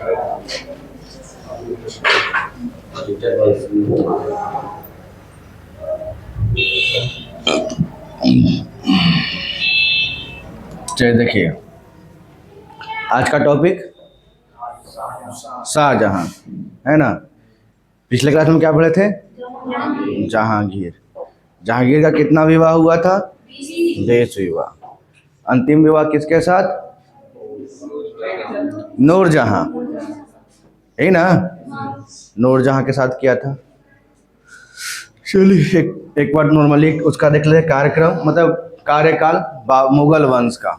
चलिए देखिए, आज का टॉपिक शाहजहां है ना। पिछले क्लास में क्या पढ़े थे? जहांगीर। जहांगीर का कितना विवाह हुआ था? 20 विवाह। अंतिम विवाह किसके साथ? नूरजहां, है ना। नूरजहां के साथ किया था। चलिए एक बार नॉर्मली उसका देख लेते, कार्यक्रम मतलब कार्यकाल मुगल वंश का।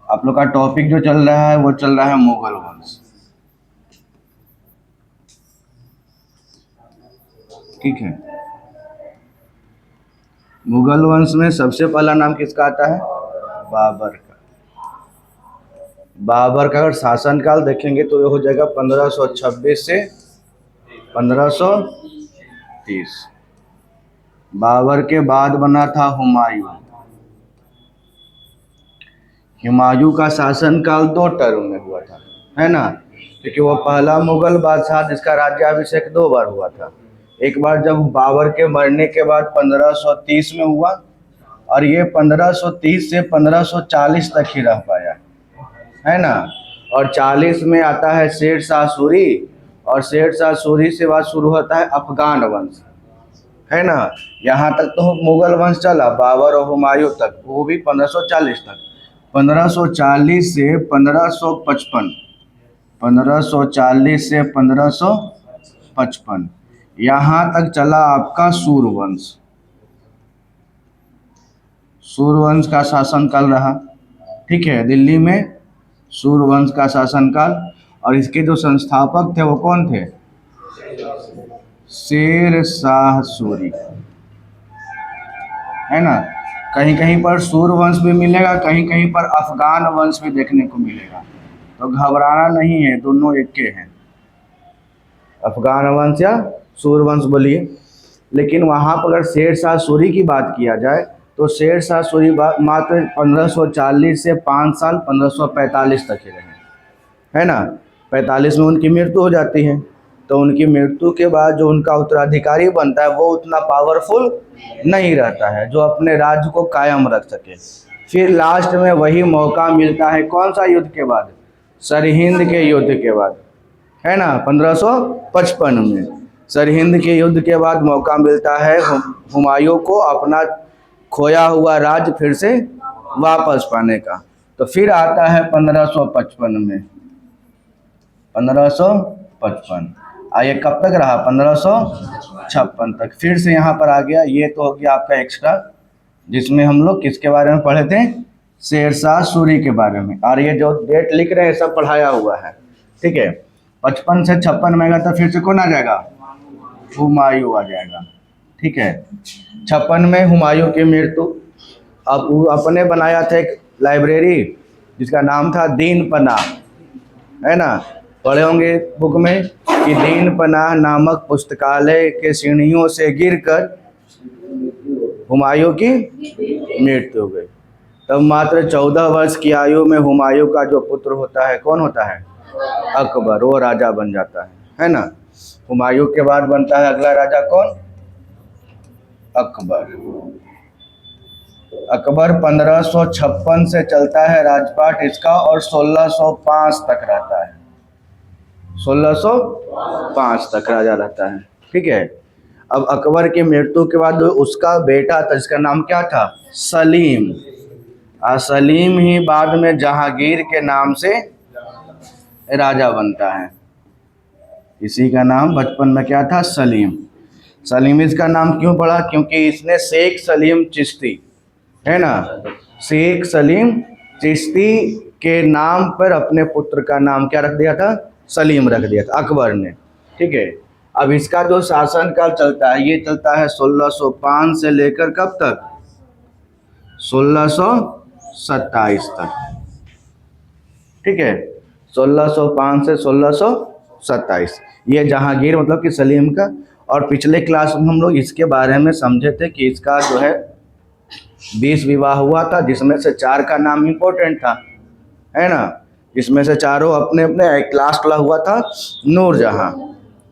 आप लोग का टॉपिक जो चल रहा है वो चल रहा है मुगल वंश, ठीक है। मुगल वंश में सबसे पहला नाम किसका आता है? बाबर का। बाबर का अगर शासनकाल देखेंगे तो ये हो जाएगा 1526 से 1530। बाबर के बाद बना था हुमायूं। हुमायूं का शासनकाल 2 टर्म में हुआ था, है ना, क्योंकि वो पहला मुगल बादशाह जिसका राज्याभिषेक 2 बार हुआ था। एक बार जब बाबर के मरने के बाद 1530 में हुआ, और ये 1530 से 1540 तक ही रह पाया, है ना। और 40 में आता है शेर शाह सूरी, और शेर शाह सूरी से बाद शुरू होता है अफगान वंश, है ना। यहाँ तक तो मुगल वंश चला, बाबर और हुमायूं तक, वो भी 1540 तक। 1540 से 1555, 1540 से 1555 यहाँ तक चला आपका सूर्यवंश। सूर्यवंश का शासनकाल रहा, ठीक है, दिल्ली में सूर्यवंश का शासनकाल। और इसके जो संस्थापक थे वो कौन थे? शेर शाह सूरी, है ना। कहीं कहीं पर सूर्यवंश भी मिलेगा, कहीं कहीं पर अफगान वंश भी देखने को मिलेगा, तो घबराना नहीं है, दोनों एक के हैं, अफगान वंश या सूर्यवंश बोलिए। लेकिन वहाँ पर अगर शेर शाह सूरी की बात किया जाए तो शेर शाह सूरी मात्र 1540 से 5 साल 1545 तक ही रहे, है ना। 45 में उनकी मृत्यु हो जाती है, तो उनकी मृत्यु के बाद जो उनका उत्तराधिकारी बनता है वो उतना पावरफुल नहीं रहता है जो अपने राज्य को कायम रख सके। फिर लास्ट में वही मौका मिलता है, कौन सा युद्ध के बाद? सरहिंद के युद्ध के बाद, है ना, 1555 में सरहिंद के युद्ध के बाद मौका मिलता है हुमायूं को अपना खोया हुआ राज्य फिर से वापस पाने का। तो फिर आता है 1555 में, 1555 ये कब तक रहा? 1556 तक, फिर से यहाँ पर आ गया। ये तो हो गया आपका एक्स्ट्रा, जिसमें हम लोग किसके बारे में पढ़े थे? शेर शाह सूरी के बारे में। और ये जो डेट लिख रहे हैं सब पढ़ाया हुआ है, ठीक है। 55 से 56 में आएगा तो फिर से कौन आ जाएगा? हुमायूं आ जाएगा, ठीक है। 56 में हुमायूं की मृत्यु। अब वो अपने बनाया था एक लाइब्रेरी जिसका नाम था दीन पनाह, है ना। पढ़े होंगे बुक में कि दीन पनाह नामक पुस्तकालय के सीढ़ियों से गिरकर हुमायूं की मृत्यु हो गई। तब मात्र 14 वर्ष की आयु में हुमायूं का जो पुत्र होता है, कौन होता है? अकबर, वो राजा बन जाता है ना। हुमायूं के बाद बनता है अगला राजा कौन? अकबर। अकबर 1556 से चलता है राजपाट इसका, और 1605 तक रहता है, 1605 तक राजा रहता है, ठीक है। अब अकबर की मृत्यु के बाद उसका बेटा था जिसका नाम क्या था? सलीम। सलीम ही बाद में जहांगीर के नाम से राजा बनता है। इसी का नाम बचपन में क्या था? सलीम। सलीम इसका नाम क्यों पड़ा? क्योंकि इसने शेख सलीम चिश्ती, है ना, शेख सलीम चिश्ती के नाम पर अपने पुत्र का नाम क्या रख दिया था? सलीम रख दिया था अकबर ने, ठीक है। अब इसका जो शासनकाल चलता है ये चलता है 1605 से लेकर कब तक? 1627 तक, ठीक है। 1605 से 1627 ये जहांगीर मतलब कि सलीम का। और पिछले क्लास में हम लोग इसके बारे में समझे थे कि इसका जो है 20 विवाह हुआ था, जिसमें से 4 का नाम इम्पोर्टेंट था, है ना। इसमें से चारों अपने अपने, एक लास्ट वाला हुआ था नूरजहां,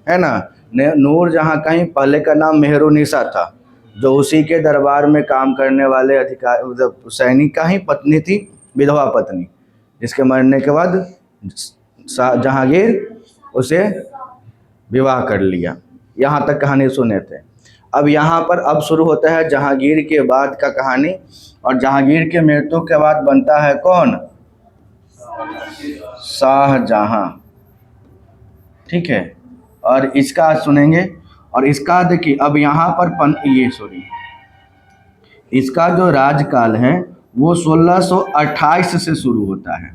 है ना। नूरजहां का ही पहले का नाम मेहरुनिसा था, जो उसी के दरबार में काम करने वाले अधिकार मतलब सैनिक का ही पत्नी थी, विधवा पत्नी, जिसके मरने के बाद जहांगीर उसे विवाह कर लिया। यहाँ तक कहानी सुने थे। अब यहाँ पर अब शुरू होता है जहांगीर के बाद का कहानी, और जहांगीर के मृत्यु के बाद बनता है कौन? शाहजहां। ठीक है, और इसका सुनेंगे। और इसका देखिए अब यहाँ पर इसका जो राजकाल है वो 1628 से शुरू होता है,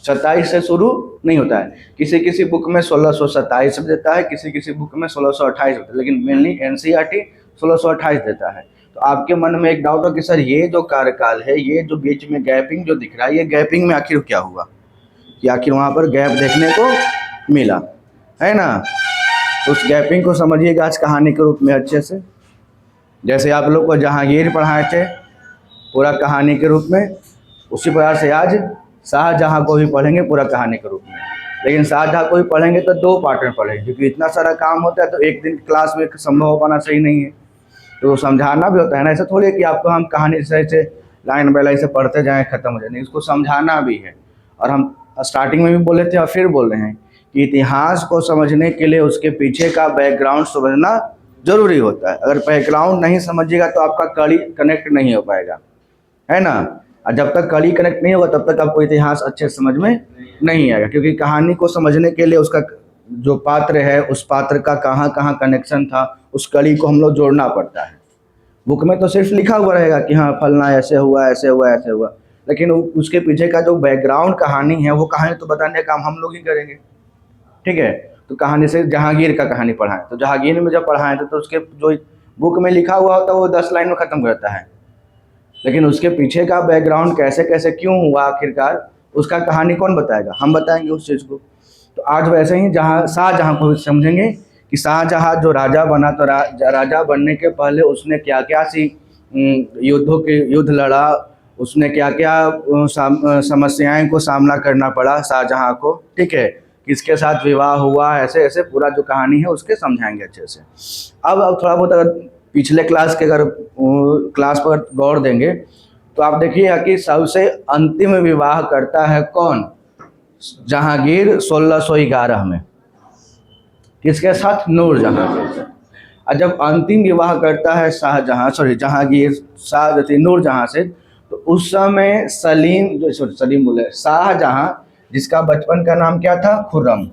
27 से शुरू नहीं होता है। किसी किसी बुक में 1627 देता है, किसी किसी बुक में 1628 देता है, लेकिन मेनली एनसीईआरटी 1628 देता है। तो आपके मन में एक डाउट हो कि सर ये जो कार्यकाल है, ये जो बीच में गैपिंग जो दिख रहा है, ये गैपिंग में आखिर क्या हुआ, कि आखिर वहाँ पर गैप देखने को मिला, है ना। उस गैपिंग को समझिएगा आज कहानी के रूप में अच्छे से। जैसे आप लोग को जहांगीर पढ़ाए थे पूरा कहानी के रूप में, उसी प्रकार से आज शाहजहां को भी पढ़ेंगे पूरा कहानी के रूप में। लेकिन शाहजहां को भी पढ़ेंगे तो 2 पार्ट में पढ़ेंगे, क्योंकि इतना सारा काम होता है तो एक दिन क्लास में संभव हो पाना सही नहीं है, तो समझाना भी होता है ना। ऐसा थोड़ी है कि आपको हम कहानी से लाइन बाय लाइन से पढ़ते जाएँ खत्म हो जाए, नहीं, उसको समझाना भी है। और हम स्टार्टिंग में भी बोले थे और फिर बोल रहे हैं कि इतिहास को समझने के लिए उसके पीछे का बैकग्राउंड समझना जरूरी होता है। अगर बैकग्राउंड नहीं समझिएगा तो आपका कड़ी कनेक्ट नहीं हो पाएगा, है ना। और जब तक कड़ी कनेक्ट नहीं होगा तब तक आपको इतिहास अच्छे समझ में नहीं आएगा, क्योंकि कहानी को समझने के लिए उसका जो पात्र है उस पात्र का कहाँ कहाँ कनेक्शन था, उस कड़ी को हम लोग जोड़ना पड़ता है। बुक में तो सिर्फ लिखा हुआ रहेगा कि हाँ फलना ऐसे हुआ ऐसे हुआ ऐसे हुआ, लेकिन उसके पीछे का जो बैकग्राउंड कहानी है वो कहानी तो बताने का काम हम लोग ही करेंगे। ठीक है, तो कहानी से जहांगीर का कहानी पढ़ाएं, तो जहांगीर में जब पढ़ाएं तो उसके जो बुक में लिखा हुआ होता है वो 10 लाइन में ख़त्म करता है, लेकिन उसके पीछे का बैकग्राउंड कैसे कैसे क्यों हुआ आखिरकार, उसका कहानी कौन बताएगा? हम बताएंगे उस चीज़ को। तो आज वैसे ही शाहजहां को समझेंगे कि शाहजहां जो राजा बना, तो राजा बनने के पहले उसने क्या क्या सी युद्ध लड़ा, उसने क्या क्या समस्याएं को सामना करना पड़ा शाहजहां को। ठीक है, किसके साथ विवाह हुआ, ऐसे ऐसे पूरा जो कहानी है उसके समझाएंगे अच्छे से। अब थोड़ा बहुत अगर पिछले क्लास के अगर क्लास पर गौर देंगे तो आप देखिएगा कि सबसे अंतिम विवाह करता है कौन? जहांगीर 1611 में, किसके साथ? नूरजहां के साथ। और जब अंतिम विवाह करता है जहांगीर नूरजहां से, तो उस समय सलीम बोले शाहजहां, जिसका बचपन का नाम क्या था? खुर्रम।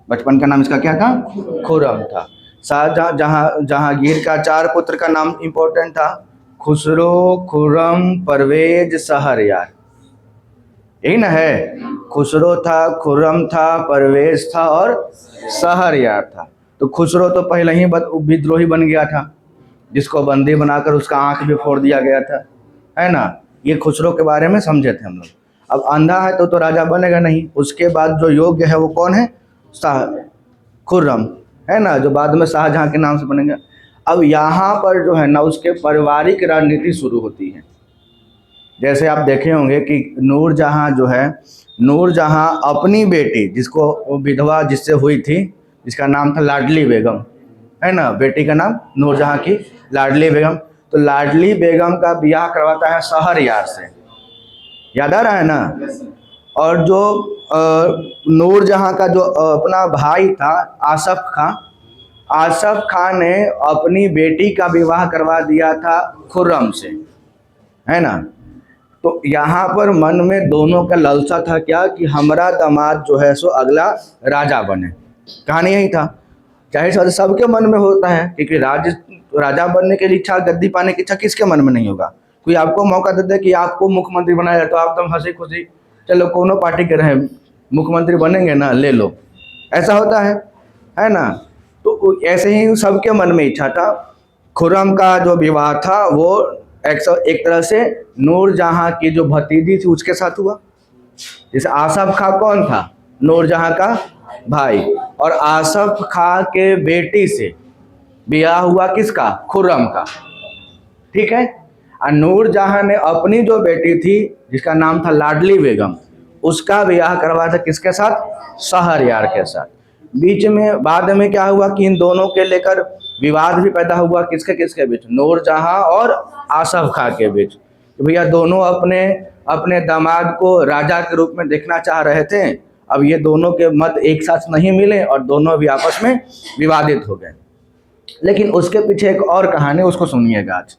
बचपन का नाम इसका क्या था? खुर्रम था। जहांगीर का 4 पुत्र का नाम इंपॉर्टेंट था, खुसरो, खुर्रम, परवेज, शहरयार। यही ना है, खुसरो था, खुर्रम था, परवेज था और शहरयार था। तो खुसरो तो पहले ही विद्रोही बन गया था, जिसको बंदी बनाकर उसका आंख भी फोड़ दिया गया था, है ना। ये खुसरो के बारे में समझे थे हम लोग। अब अंधा है तो राजा बनेगा नहीं। उसके बाद जो योग्य है वो कौन है? खुर्रम, है ना, जो बाद में शाहजहां के नाम से बनेगा। अब यहाँ पर जो है ना उसके पारिवारिक राजनीति शुरू होती है। जैसे आप देखे होंगे कि नूरजहां जो है, नूरजहां अपनी बेटी, जिसको विधवा जिससे हुई थी, जिसका नाम था लाडली बेगम, है ना, बेटी का नाम नूरजहां की लाडली बेगम, तो लाडली बेगम का ब्याह करवाता है शहरयार से। याद आ रहा है ना। और जो नूरजहां का जो अपना भाई था आसफ खान ने अपनी बेटी का विवाह करवा दिया था खुर्रम से, है ना। तो यहाँ पर मन में दोनों का लालसा था क्या, कि हमारा दामाद जो है सो अगला राजा बने। कहानी यही था। चाहे सबके मन में होता है, क्योंकि राजा बनने की इच्छा, गद्दी पाने की इच्छा किसके मन में नहीं होगा। कोई आपको मौका दे दे कि आपको मुख्यमंत्री बनाया जाए तो आप एकदम हंसी खुशी, चलो कोनो पार्टी के रहे मुख्यमंत्री बनेंगे ना, ले लो, ऐसा होता है ना। तो ऐसे ही सबके मन में इच्छा था। खुर्रम का जो विवाह था वो एक तरह से नूरजहां की जो भतीजी थी उसके साथ हुआ। जैसे आसफ खां कौन था? नूरजहां का भाई, और आसफ खां के बेटी से ब्याह हुआ किसका? खुर्रम का। ठीक है। और नूरजहां ने अपनी जो बेटी थी जिसका नाम था लाडली बेगम, उसका ब्याह करवाया था किसके साथ? शहरयार के साथ। बीच में बाद में क्या हुआ कि इन दोनों के लेकर विवाद भी पैदा हुआ। किसके किसके बीच? नूरजहां और आसफ खां के बीच। तो भैया दोनों अपने अपने दामाद को राजा के रूप में देखना चाह रहे थे। अब ये दोनों के मत एक साथ नहीं मिले और दोनों भी आपस में विवादित हो गए। लेकिन उसके पीछे एक और कहानी, उसको सुनिएगा आज,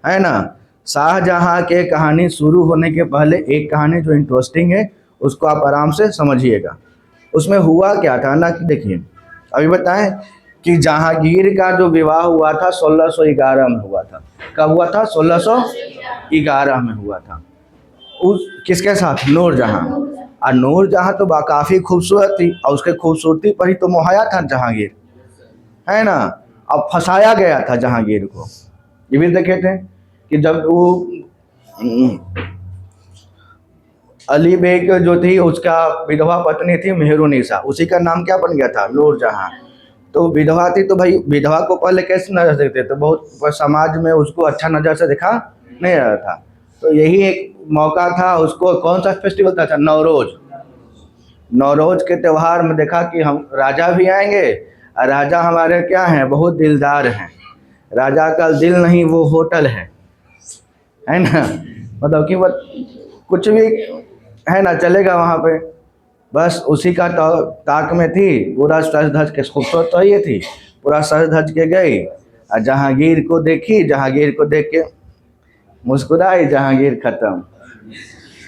है ना। शाहजहां के कहानी शुरू होने के पहले एक कहानी जो इंटरेस्टिंग है उसको आप आराम से समझिएगा। उसमें हुआ क्या था ना कि देखिए, अभी बताएं कि जहांगीर का जो विवाह हुआ था 1611 में हुआ था। कब हुआ था? 1611 में हुआ था। उस किसके साथ? नूरजहां। और नूरजहां तो काफ़ी खूबसूरत थी और उसके खूबसूरती पर ही तो मोहाया था जहांगीर, है ना। अब फंसाया गया था जहांगीर को। ये भी देखे थे कि जब वो अली बेग जो थी उसका विधवा पत्नी थी मेहरुनिसा, उसी का नाम क्या बन गया था? नूरजहां। तो विधवा थी तो भाई विधवा को पहले कैसे नजर देखते थे? बहुत समाज में उसको अच्छा नज़र से देखा नहीं रहा था। तो यही एक मौका था। उसको कौन सा फेस्टिवल था? नौरोज। नौरोज के त्यौहार में देखा कि हम राजा भी आएंगे और राजा हमारे क्या हैं? बहुत दिलदार हैं। राजा का दिल नहीं वो होटल है ना। मतलब कि कुछ भी है ना चलेगा वहाँ पे। बस उसी का ताक में थी। पूरा सज धज के, खूबसूरत तो ये थी, पूरा सज धज के गई और जहांगीर को देखी। जहांगीर को देख के मुस्कुराई, जहांगीर खत्म,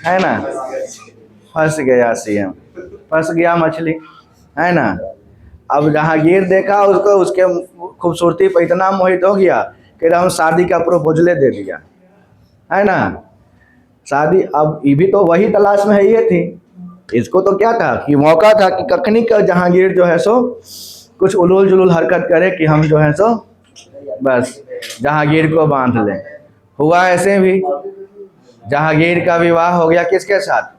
है ना। फंस गया सीएम, फंस गया मछली, है ना। अब जहांगीर देखा उसको, उसके खूबसूरती पर इतना मोहित हो गया कि हम शादी का प्रपोजले दे दिया, है ना। शादी, अब ये भी तो वही तलाश में है ये थी। इसको तो क्या था कि मौका था कि कखनी का जहांगीर जो है सो कुछ उलूल जुलूल हरकत करे कि हम जो है सो बस जहांगीर को बांध लें। हुआ ऐसे भी। जहांगीर का विवाह हो गया किसके साथ?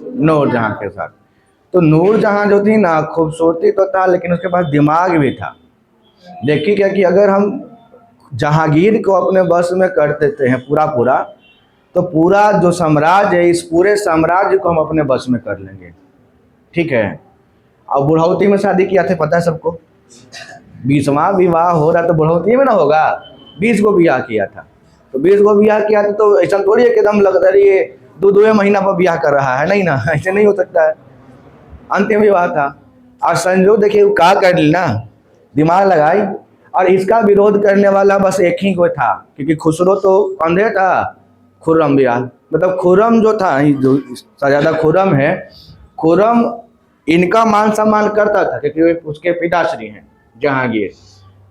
नूरजहां के साथ। तो नूरजहां जो थी ना, खूबसूरती तो था लेकिन उसके पास दिमाग भी था। देखिए क्या कि अगर हम जहांगीर को अपने बस में कर देते हैं पूरा पूरा, तो पूरा जो साम्राज्य है, इस पूरे साम्राज्य को हम अपने बस में कर लेंगे, ठीक है। अब बुढ़ौती में शादी किया थे, पता है सबको। 20वां विवाह हो रहा तो बुढ़ौती में ना होगा। 20 को ब्याह किया था। तो 20 को ब्याह किया था तो ऐसा थोड़ी है कि एकदम लगता है ये 2 महीना पर ब्याह कर रहा है, नहीं ना, ऐसे नहीं हो सकता है। अंतिम विवाह था। और संजोग देखिए वो क्या कर ली ना, दिमाग लगाई। और इसका विरोध करने वाला बस एक ही को था, क्योंकि खुसरो तो अंधे था, खुर्रम भी आ, मतलब खुर्रम जो था, जो शहजादा खुर्रम है, खुर्रम इनका मान सम्मान करता था क्योंकि उसके पिताश्री हैं जहांगीर।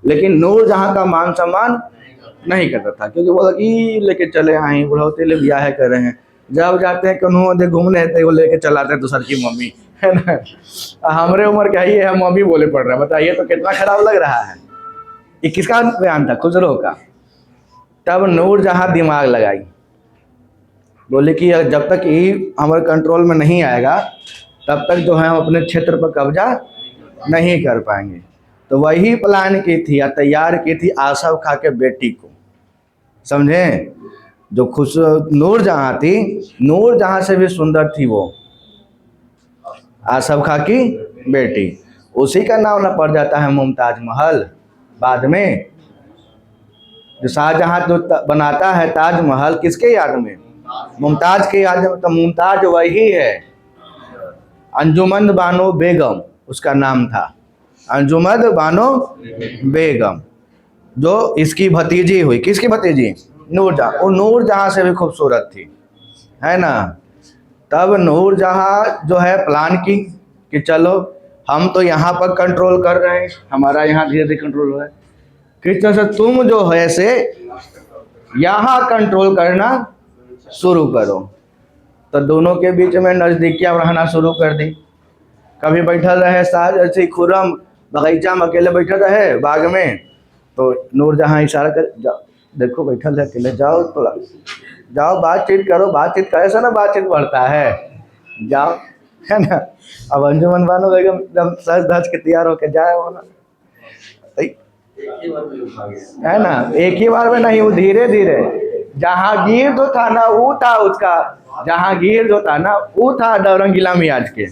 लेकिन नूरजहां का मान सम्मान नहीं करता था, क्योंकि बोला कि लेके चले आए बुढ़ौती ले ब्याह कर रहे हैं। जब जाते हैं कन्हू घूमने तो वो लेके चलाते हैं दूसर की मम्मी, है ना। हमारे उम्र का ही है, हम मम्मी बोले पड़ रहा है। बताइए तो कितना खराब लग रहा है। ये किसका बयान था? खुसरो का। तब नूरजहां दिमाग लगाई, बोले कि जब तक ये हमारे कंट्रोल में नहीं आएगा तब तक जो है हम अपने क्षेत्र पर कब्जा नहीं कर पाएंगे। तो वही प्लान की थी या तैयार की थी आसफ खां के बेटी को, समझे। जो नूरजहां थी, नूरजहां से भी सुंदर थी वो, आसफ खां की बेटी। उसी का नाम ना पड़ जाता है मुमताज महल बाद में। जो शाहजहां जो बनाता है ताजमहल किसके याद में? मुमताज के याद में। तो मुमताज वही है, अंजुमन बानो बेगम उसका नाम था, अंजुमन बानो बेगम, जो इसकी भतीजी हुई। किसकी भतीजी? नूरजहां। वो नूरजहां से भी खूबसूरत थी, है ना। तब नूरजहां जो है प्लान की कि चलो हम तो यहाँ पर कंट्रोल कर रहे हैं, हमारा यहाँ धीरे धीरे कंट्रोल हो रहा है, किस तरह से तुम जो है से यहाँ कंट्रोल करना शुरू करो। तो दोनों के बीच में नज़दीकियाँ रहना शुरू कर दी। कभी बैठल रहे साज ऐसे खुर्रम बगीचा में अकेले बैठल रहे बाग में, तो नूरजहां इशारा कर, जाओ देखो बैठल है अकेले, जाओ थोड़ा जाओ बातचीत करो, बातचीत करे से ना बातचीत बढ़ता है, जाओ, है ना। अब अंजुमन बानो बेगम एकदम सज धज के तैयार होके जाए वो ना, है ना। एक ही बार में नहीं, वो धीरे धीरे जहांगीर जो था ना वो था उसका, जहांगीर जो था ना वो था दौरंगीला मियाज के,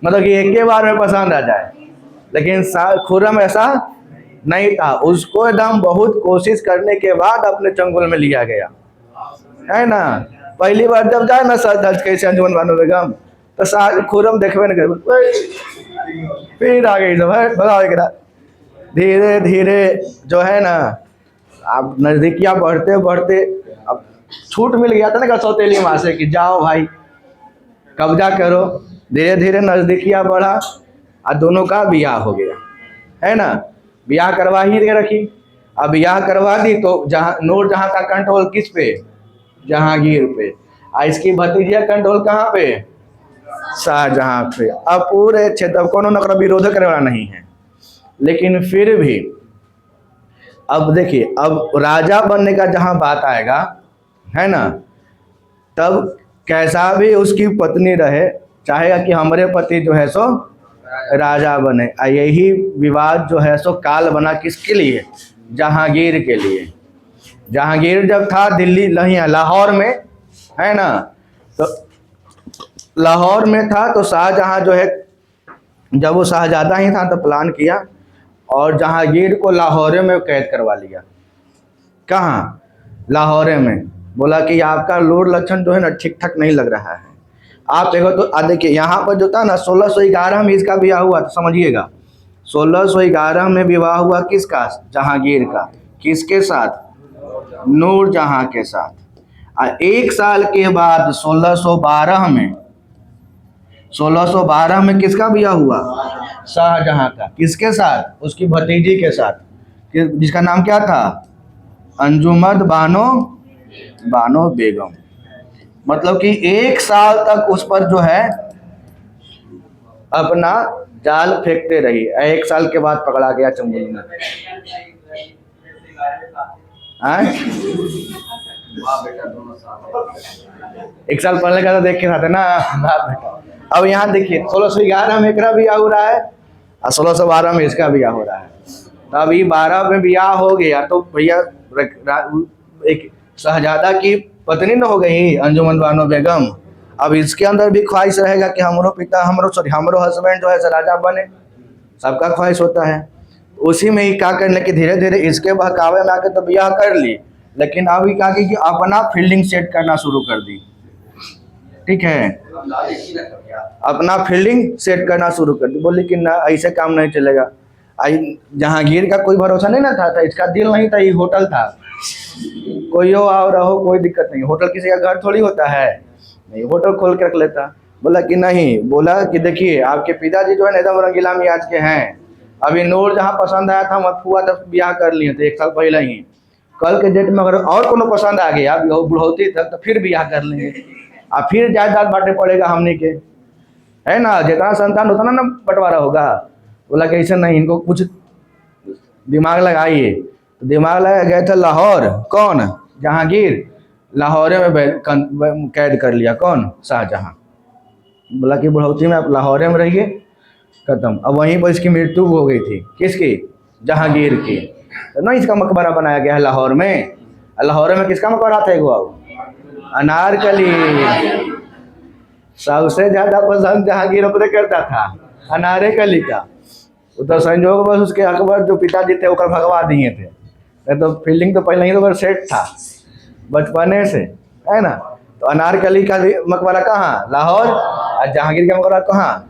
मतलब कि एक के बार में पसंद आ जाए। लेकिन खुर्रम ऐसा नहीं था, उसको एकदम बहुत कोशिश करने के बाद अपने चंगुल में लिया गया, है ना। पहली बार जब जाए ना सर धज के अंजुमन बानो बेगम, तो खुर्रम देखबे न कर, फिर आ गई सब भगाओ। धीरे धीरे जो है ना, अब नज़दीकियाँ बढ़ते बढ़ते, अब छूट मिल गया था ना सौतेली माँ से कि जाओ भाई कब्जा करो। धीरे धीरे नज़दीकियाँ बढ़ा और दोनों का ब्याह हो गया, है ना। ब्याह करवा ही दे रखी। अब ब्याह करवा दी तो नूरजहां का कंट्रोल किस पे? जहांगीर पे। और इसकी भतीजिया कंट्रोल कहाँ पे? शाहजहां पे। अब पूरे क्षेत्र, अब कौन नकरा विरोध करने वाला नहीं है। लेकिन फिर भी अब देखिए, अब राजा बनने का जहां बात आएगा, है ना, तब कैसा भी उसकी पत्नी रहे, चाहेगा कि हमारे पति जो है सो राजा बने। यही विवाद जो है सो काल बना किसके लिए? जहांगीर के लिए। जहांगीर जब था दिल्ली लाहौर में, है ना, तो लाहौर में था तो शाहजहां जो है, जब वो शाहजादा ही था तो प्लान किया और जहांगीर को लाहौर में कैद करवा लिया। कहाँ? लाहौर में। बोला कि आपका लूर लक्षण जो है ना ठीक ठाक नहीं लग रहा है, आप देखो तो देखिए यहाँ पर जो था ना 1611 में इसका ब्याह हुआ, तो समझिएगा 1611 में विवाह हुआ किसका? जहांगीर का। किसके साथ? नूरजहां के साथ। और एक साल के बाद 1612 में किसका ब्याह हुआ? शाहजहां का। किसके साथ? उसकी भतीजी के साथ, जिसका नाम क्या था? अंजुमन बानो बेगम। मतलब कि एक साल तक उस पर जो है अपना जाल फेंकते रही। एक साल के बाद पकड़ा गया चंगुल में। एक साल पहले का तो देख के साथ है ना बाप बेटा। अब यहाँ देखिए 1611 में एकरा ब्याह हो रहा है और 1612 में इसका ब्याह हो रहा है। तो अभी 12 में ब्याह हो गया तो भैया एक शहजादा की पत्नी न हो गई अंजुमन बानो बेगम। अब इसके अंदर भी ख्वाहिश रहेगा कि हमारो हस्बैंड जो है राजा बने। सबका ख्वाहिश होता है। उसी में ही क्या करने की धीरे धीरे इसके बहकावे में आके तो ब्याह कर ली, लेकिन अभी क्या की कि अपना फील्डिंग सेट करना शुरू कर दी। ठीक है, अपना फील्डिंग सेट करना शुरू कर दी। बोली कि ना ऐसे काम नहीं चलेगा। जहांगीर का कोई भरोसा नहीं ना था, इसका दिल नहीं था, ये होटल था, कोई हो आओ रहो कोई दिक्कत नहीं। होटल किसी का घर थोड़ी होता है, नहीं होटल खोल के रख लेता। बोला कि नहीं, बोला कि देखिए आपके पिताजी जो है ना एकदम रंगीला मियाज के हैं। अभी नूरजहां पसंद आया था, मत हुआ तब ब्याह कर लिए थे 1 साल पहले ही। कल के डेट में अगर और कोनो पसंद आ गया बुढ़ौती तक तो फिर ब्याह कर लेंगे और फिर जायदाद बांटे पड़ेगा हमने के, है ना। जितना संतान उतना ना बंटवारा होगा। बोला कि ऐसा नहीं, इनको कुछ दिमाग लगाइए। तो दिमाग लगा गए थे लाहौर। कौन? जहांगीर। लाहौर में कैद कर लिया। कौन? शाहजहां। बोला कि बुढ़ौती में आप लाहौर में रहिए, खत्म। अब वहीं पर इसकी मृत्यु हो गई थी। किसकी? जहांगीर की। तो ना इसका मकबरा बनाया गया है लाहौर में। लाहौर में किसका मकबरा था? एगो अनारकली। सबसे ज्यादा पसंद जहांगीर अपने करता था अनारकली का। वो तो संजोग बस उसके अकबर जो पिताजी थे वो भगवा दिए थे। तो फील्डिंग तो पहले ही तो सेट था बचपने से, है ना। तो अनारकली का मकबरा कहाँ? लाहौर। और जहांगीर का मकबरा कहाँ?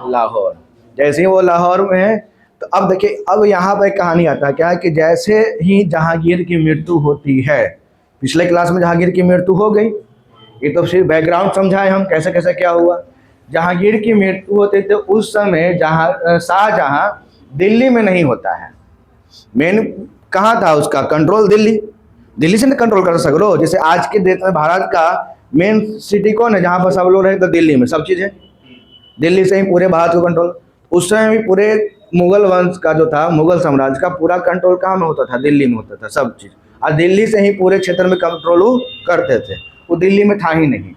लाहौर। जैसे ही वो लाहौर में है तो अब देखिए, अब यहाँ पर कहानी आता है क्या है कि जैसे ही जहांगीर की मृत्यु होती है, पिछले क्लास में जहांगीर की मृत्यु हो गई, ये तो सिर्फ बैकग्राउंड समझाए हम कैसे कैसे क्या हुआ। जहांगीर की मृत्यु होती तो उस समय शाहजहां दिल्ली में नहीं होता है। मेन कहाँ था उसका कंट्रोल? दिल्ली से नहीं कंट्रोल कर सको। जैसे आज के डेट में भारत का मेन सिटी कौन है जहाँ पर सब लोग रहे? तो दिल्ली में सब चीज़ है। दिल्ली से ही पूरे भारत को कंट्रोल। उस समय भी पूरे मुगल वंश का जो था, मुगल साम्राज्य का पूरा कंट्रोल कहाँ में होता था? दिल्ली में होता था सब चीज़। और दिल्ली से ही पूरे क्षेत्र में कंट्रोल करते थे। वो दिल्ली में था ही नहीं,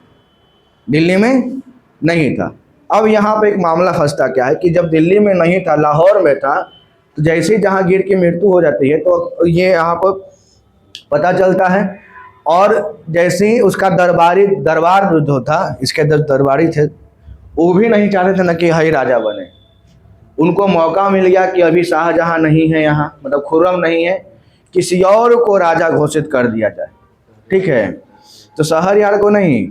दिल्ली में नहीं था। अब यहाँ पे एक मामला फंसता क्या है कि जब दिल्ली में नहीं था, लाहौर में था, तो जैसे ही जहांगीर की मृत्यु हो जाती है तो ये यहाँ पर पता चलता है और जैसे ही उसका दरबार जो था, इसके जो दरबारी थे वो भी नहीं चाहते थे ना कि यही राजा बने। उनको मौका मिल गया कि अभी शाहजहां नहीं है यहाँ, मतलब खुर्रम नहीं है, किसी और को राजा घोषित कर दिया जाए। ठीक है, तो शहरयार को नहीं,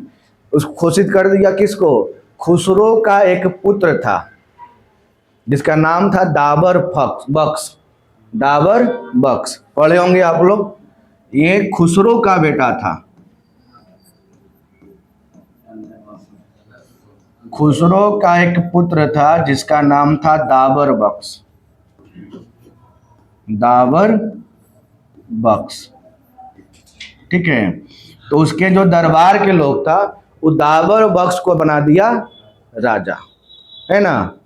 उस घोषित कर दिया किसको? खुसरो का एक पुत्र था जिसका नाम था दाबर बख्श। दाबर बख्श पढ़े होंगे आप लोग, ये खुसरो का बेटा था। खुसरो का एक पुत्र था जिसका नाम था दाबर बख्श। दाबर बख्श, ठीक है। तो उसके जो दरबार के लोग था वो दाबर बख्श को बना दिया राजा, है ना।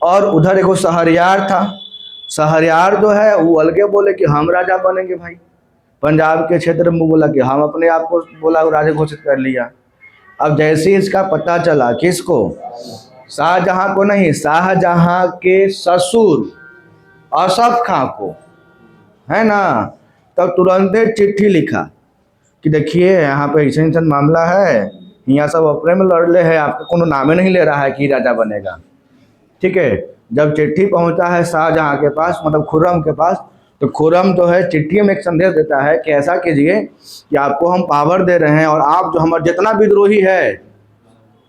और उधर एक शहरयार था, शहरयार जो है वो अलगे बोले कि हम राजा बनेंगे भाई। पंजाब के क्षेत्र में बोला कि हम अपने आप को बोला राजा घोषित कर लिया। अब जैसे ही इसका पता चला, किसको? शाहजहां को नहीं, शाहजहां के ससुर असफ खां को, है ना। तब तुरंत चिट्ठी लिखा कि देखिए यहाँ पे ऐसा मामला है, यहाँ सब अपने में लड़ ले है, आपका कोनो नामे नहीं ले रहा है कि राजा बनेगा। ठीक है, जब चिट्ठी पहुंचा है शाहजहां के पास, मतलब खुर्रम के पास, तो खुर्रम जो है चिट्ठी में एक संदेश देता है कि ऐसा कीजिए कि आपको हम पावर दे रहे हैं और आप जो हमारे जितना विद्रोही है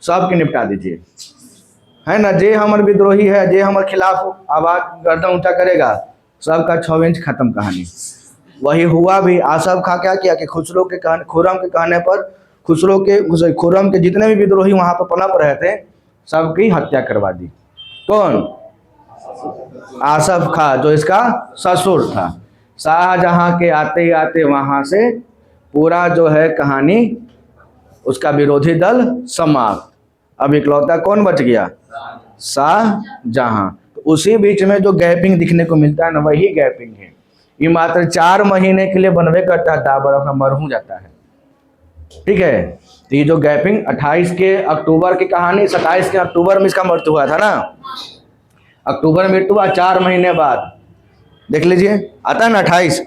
सब के निपटा दीजिए, है ना। जे हमारे विद्रोही है, जे हमारे खिलाफ आवाज गर्दन ऊंचा करेगा, सबका 6 इंच खत्म कहानी। वही हुआ भी। आसफ खां क्या किया कि खुर्रम के कहने पर खुर्रम के जितने भी विद्रोही वहां पर पनप रहे थे सबकी हत्या करवा दी। कौन? आसफ खां, जो इसका ससुर था। शाहजहां के आते ही आते वहां से पूरा जो है कहानी, उसका विरोधी दल समाप्त। अब इकलौता कौन बच गया? शाहजहां। तो उसी बीच में जो गैपिंग दिखने को मिलता है ना, वही गैपिंग है। ये मात्र 4 महीने के लिए बनवे करता है, दाबर अपना मरहूं जाता है। ठीक है, तो ये जो गैपिंग 28 के अक्टूबर की कहानी, 27 के अक्टूबर में इसका मृत्यु हुआ था ना, अक्टूबर में मृत्यु हुआ, 4 महीने बाद देख लीजिए आता है ना 28।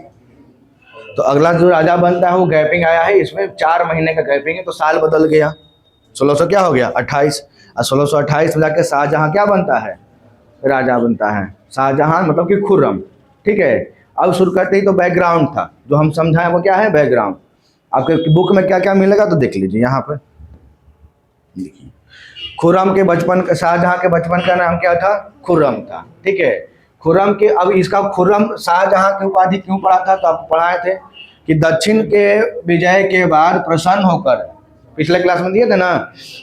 तो अगला जो राजा बनता है वो गैपिंग आया है, इसमें 4 महीने का गैपिंग है, तो साल बदल गया। 1600 क्या हो गया? 28। और 1628 में जाके शाहजहां क्या बनता है? राजा बनता है। शाहजहां मतलब कि खुर्रम। ठीक है, अब शुरू करते ही तो बैकग्राउंड था जो हम समझाएं, वो क्या है? बैकग्राउंड। आपके बुक में क्या क्या मिलेगा तो देख लीजिए यहाँ पर। देखिए, खुर्रम के बचपन का, शाहजहां के बचपन का नाम क्या था? खुर्रम था। ठीक है, खुर्रम के, अब इसका खुर्रम शाहजहां की उपाधि क्यों पढ़ा था? तो आपको पढ़ाए थे कि दक्षिण के विजय के बाद प्रसन्न होकर, पिछले क्लास में दिए थे ना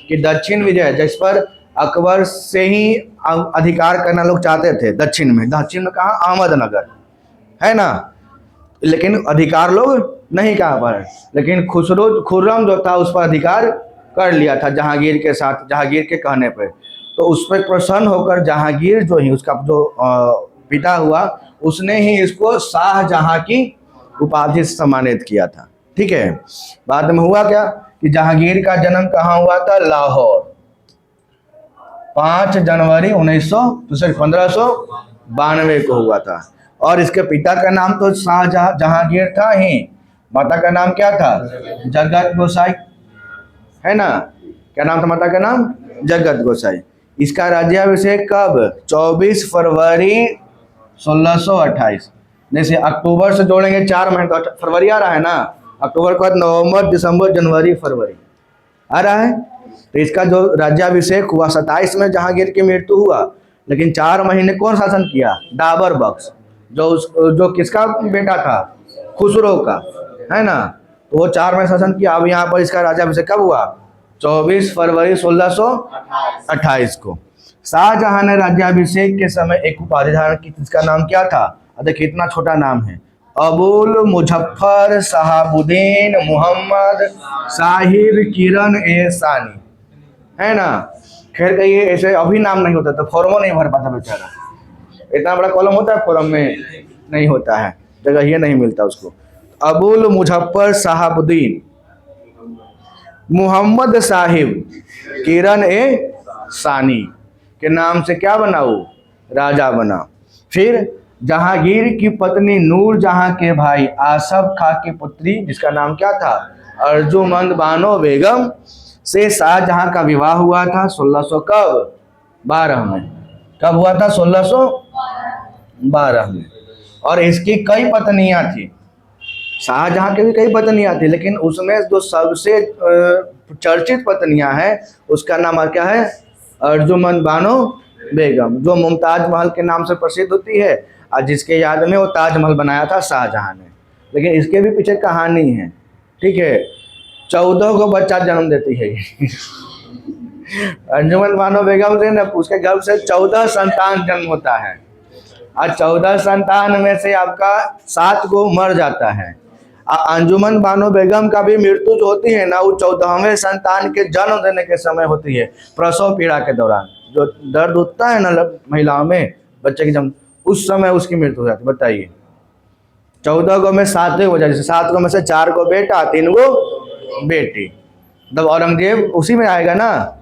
कि दक्षिण विजय जिस पर अकबर से ही अधिकार करना लोग चाहते थे, दक्षिण में कहा? अहमदनगर, है ना। लेकिन अधिकार लोग नहीं कहा पर, लेकिन खुर्रम जो था उस पर अधिकार कर लिया था जहांगीर के साथ, जहांगीर के कहने पे। तो उस पर प्रसन्न होकर जहांगीर जो ही उसका जो पिता हुआ, उसने ही इसको शाहजहां की उपाधि से सम्मानित किया था। ठीक है, बाद में हुआ क्या कि जहांगीर का जन्म कहाँ हुआ था? लाहौर, 5 जनवरी 1592 को हुआ था। और इसके पिता का नाम तो जहांगीर था ही, माता का नाम क्या था? जगत गोसाई, है ना। क्या नाम था माता का नाम? जगत गोसाई। इसका राज्याभिषेक कब? 24 फरवरी 1628। जैसे अक्टूबर से जोड़ेंगे 4 महीने, तो फरवरी आ रहा है ना, अक्टूबर के बाद नवंबर, दिसंबर, जनवरी, फरवरी आ रहा है। तो इसका जो राज्याभिषेक हुआ 27 में जहांगीर की मृत्यु हुआ, लेकिन 4 महीने कौन शासन किया? दाबर बख्श, जो किसका बेटा था? खुसरो का, है ना। तो वो 4 महीने शासन किया। अब यहाँ पर इसका राज्याभिषेक कब हुआ? 24 फरवरी 1628 को। शाहजहां ने राज्याभिषेक के समय एक उपाधि धारण की, जिसका नाम क्या था? देखिए इतना छोटा नाम है, अबुल मुजफ्फर शहाबुद्दीन मोहम्मद साहिब किरण ए सानी, है ना। खैर कहिए ऐसे अभी नाम नहीं होता तो फॉर्मो नहीं भर पाता बेचारा, इतना बड़ा कॉलम होता है फॉर्म में नहीं होता है, जगह ये नहीं मिलता उसको। अबुल मुजफ्फर शहाबुद्दीन मोहम्मद साहिब किरण ए सानी के नाम से क्या बना? वो राजा बना। फिर जहांगीर की पत्नी नूर जहां के भाई आसफ खां की पुत्री, जिसका नाम क्या था, अर्जुमंद बानो बेगम से शाहजहां का विवाह हुआ था 1600 कब 12 में। कब हुआ था? 1612 में। और इसकी कई पत्नियां थी, शाहजहां की भी कई पत्नियां थी, लेकिन उसमें जो सबसे चर्चित पत्नियां हैं उसका नाम क्या है? अर्जुमंद बानो बेगम, जो मुमताज महल के नाम से प्रसिद्ध होती है और जिसके याद में वो ताजमहल बनाया था शाहजहां ने। लेकिन इसके भी पीछे कहानी है, ठीक है। 14 को बच्चा जन्म देती है अंजुमन बानो बेगम से न, उसके गर्भ से 14 संतान जन्म होता है और 14 संतान में से आपका 7 को मर जाता है। अंजुमन बानो बेगम का भी मृत्यु जो होती है ना, वो 14वें संतान के जन्म देने के समय होती है, प्रसव पीड़ा के दौरान जो दर्द होता है ना महिलाओं में बच्चे की जन्म, उस समय उसकी मृत्यु हो जाती है। बताइए, 14 को में 7 हो जाए, जैसे 7 को में से 4 को बेटा 3 को बेटी। तब औरंगजेब उसी में आएगा ना,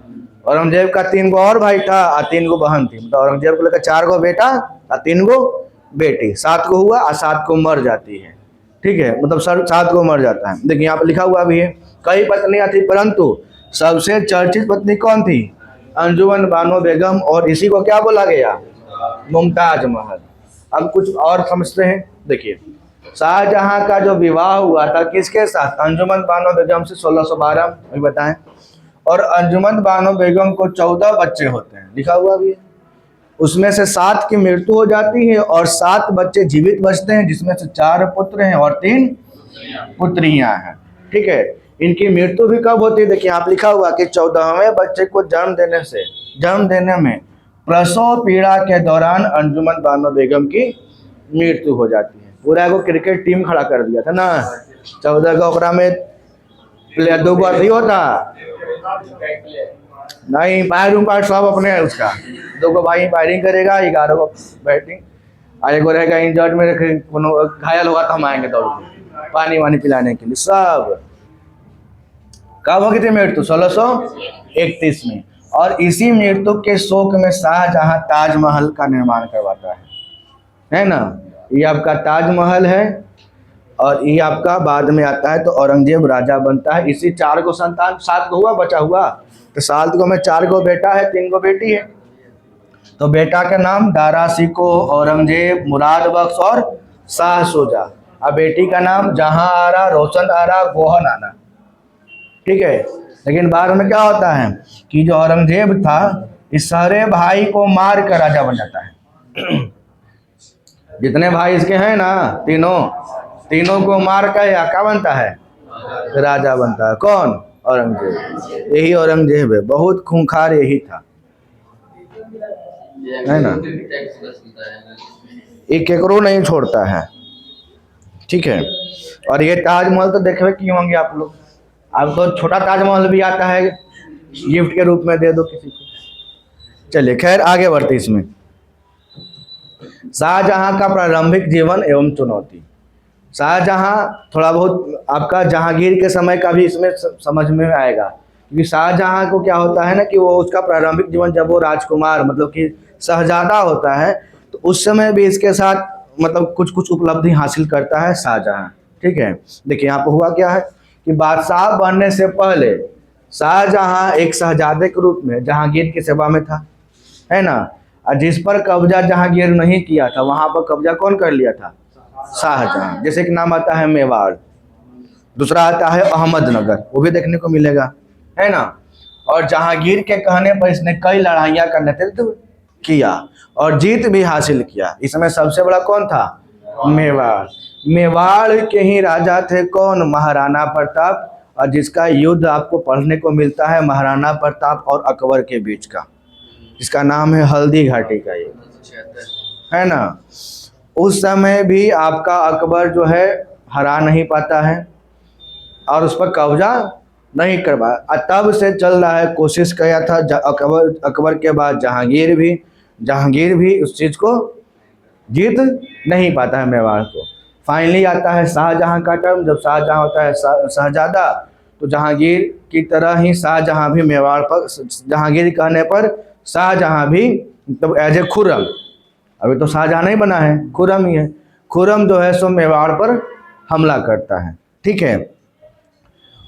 औरंगजेब का 3 को और भाई था और 3 को बहन थी, तो औरंगजेब को लेकर 4 को बेटा और 3 को बेटी, 7 को हुआ और 7 को मर जाती है, ठीक है, मतलब 7 को मर जाता है। देखिए यहाँ पे लिखा हुआ भी है, कई पत्नियां थी परंतु सबसे चर्चित पत्नी कौन थी? अंजुमन बानो बेगम, और इसी को क्या बोला गया? मुमताज महल। अब कुछ और समझते हैं। देखिए, शाहजहां का जो विवाह हुआ था किसके साथ? अंजुमन बानो बेगम से 1612 में बताएं। और अंजुमन बानो बेगम को 14 बच्चे होते हैं, लिखा हुआ भी है। उसमें से 7 की मृत्यु हो जाती है और 7 बच्चे जीवित बचते हैं, जिसमें से 4 पुत्र हैं और 3 पुत्रियां हैं, ठीक है। इनकी मृत्यु भी कब होती है? देखिए आप लिखा हुआ कि 14वें बच्चे को जन्म देने में प्रसव पीड़ा के दौरान अंजुमन बानो बेगम की मृत्यु हो जाती है। पूरा को क्रिकेट टीम खड़ा कर दिया था ना, 14 का ओकरा में प्लेयर 2 बार नहीं होता नहीं, पैर सब अपने है उसका, 2 को भाई फायरिंग करेगा, 11 को बैटिंग, और 1 रहेगा इंजर्ड में, घायल होगा तो हम आएंगे दौड़ के पानी वानी पिलाने के लिए। सब कब हो गई थी मृत्यु? 1631 में। और इसी मृत्यु के शोक में शाहजहां ताजमहल का निर्माण करवाता है ना। ये आपका ताजमहल है और ये आपका बाद में आता है, तो औरंगजेब राजा बनता है। इसी 4 को संतान, 7 को हुआ बचा हुआ, तो 7 को में 4 को बेटा है, 3 को बेटी है। तो बेटा का नाम दारा शिको, औरंगजेब, मुराद बख्श और शाह शुजा। अब बेटी का नाम जहां आरा, रोशन आरा, गोहन आना, ठीक है। लेकिन बाद में क्या होता है कि जो औरंगजेब था इस सारे भाई को मार कर राजा बन जाता है जितने भाई इसके हैं ना, तीनों को मार कर या क्या बनता है? राजा बनता है। कौन? औरंगजेब। यही औरंगजेब है, बहुत खूंखार यही था, है ना। एक एकरो नहीं छोड़ता है, ठीक है। और ये ताजमहल तो देखवे की होंगे आप लोग, अब तो छोटा ताजमहल भी आता है, गिफ्ट के रूप में दे दो किसी को। चलिए खैर आगे बढ़ते इसमें। शाहजहां का प्रारंभिक जीवन एवं चुनौती। शाहजहां थोड़ा बहुत आपका जहांगीर के समय का भी इसमें समझ में आएगा, क्योंकि शाहजहां को क्या होता है ना कि वो उसका प्रारंभिक जीवन जब वो राजकुमार मतलब कि शहजादा होता है, तो उस समय भी इसके साथ मतलब कुछ उपलब्धि हासिल करता है शाहजहां, ठीक है। देखिए यहाँ पर हुआ क्या है कि बादशाह बनने से पहले शाहजहां एक शहजादे के रूप में जहांगीर की सेवा में था, है ना। और जिस पर कब्जा जहांगीर नहीं किया था वहां पर कब्जा कौन कर लिया था? शाहजहां। जैसे कि नाम आता है मेवाड़, दूसरा आता है अहमदनगर, वो भी देखने को मिलेगा, है ना। और जहांगीर के कहने पर इसने कई लड़ाइयां का नेतृत्व किया और जीत भी हासिल किया। इसमें सबसे बड़ा कौन था? मेवाड़। मेवाड़ के ही राजा थे कौन? महाराणा प्रताप, और जिसका युद्ध आपको पढ़ने को मिलता है महाराणा प्रताप और अकबर के बीच का, जिसका नाम है हल्दी घाटी का ये, है ना। उस समय भी आपका अकबर जो है हरा नहीं पाता है और उस पर कब्जा नहीं करवाया। तब से चल रहा है, कोशिश किया था अकबर के बाद जहांगीर भी उस चीज़ को जीत नहीं पाता है मेवाड़ को। फाइनली आता है शाहजहां का टर्म, जब शाहजहां होता है शहजादा, तो जहांगीर की तरह ही शाहजहां भी मेवाड़ पर, जहांगीर कहने पर शाहजहां भी मतलब एज ए खुर्रम, अभी तो शाहजहां नहीं बना है, खुर्रम ही है। खुर्रम जो है सो मेवाड़ पर हमला करता है, ठीक है।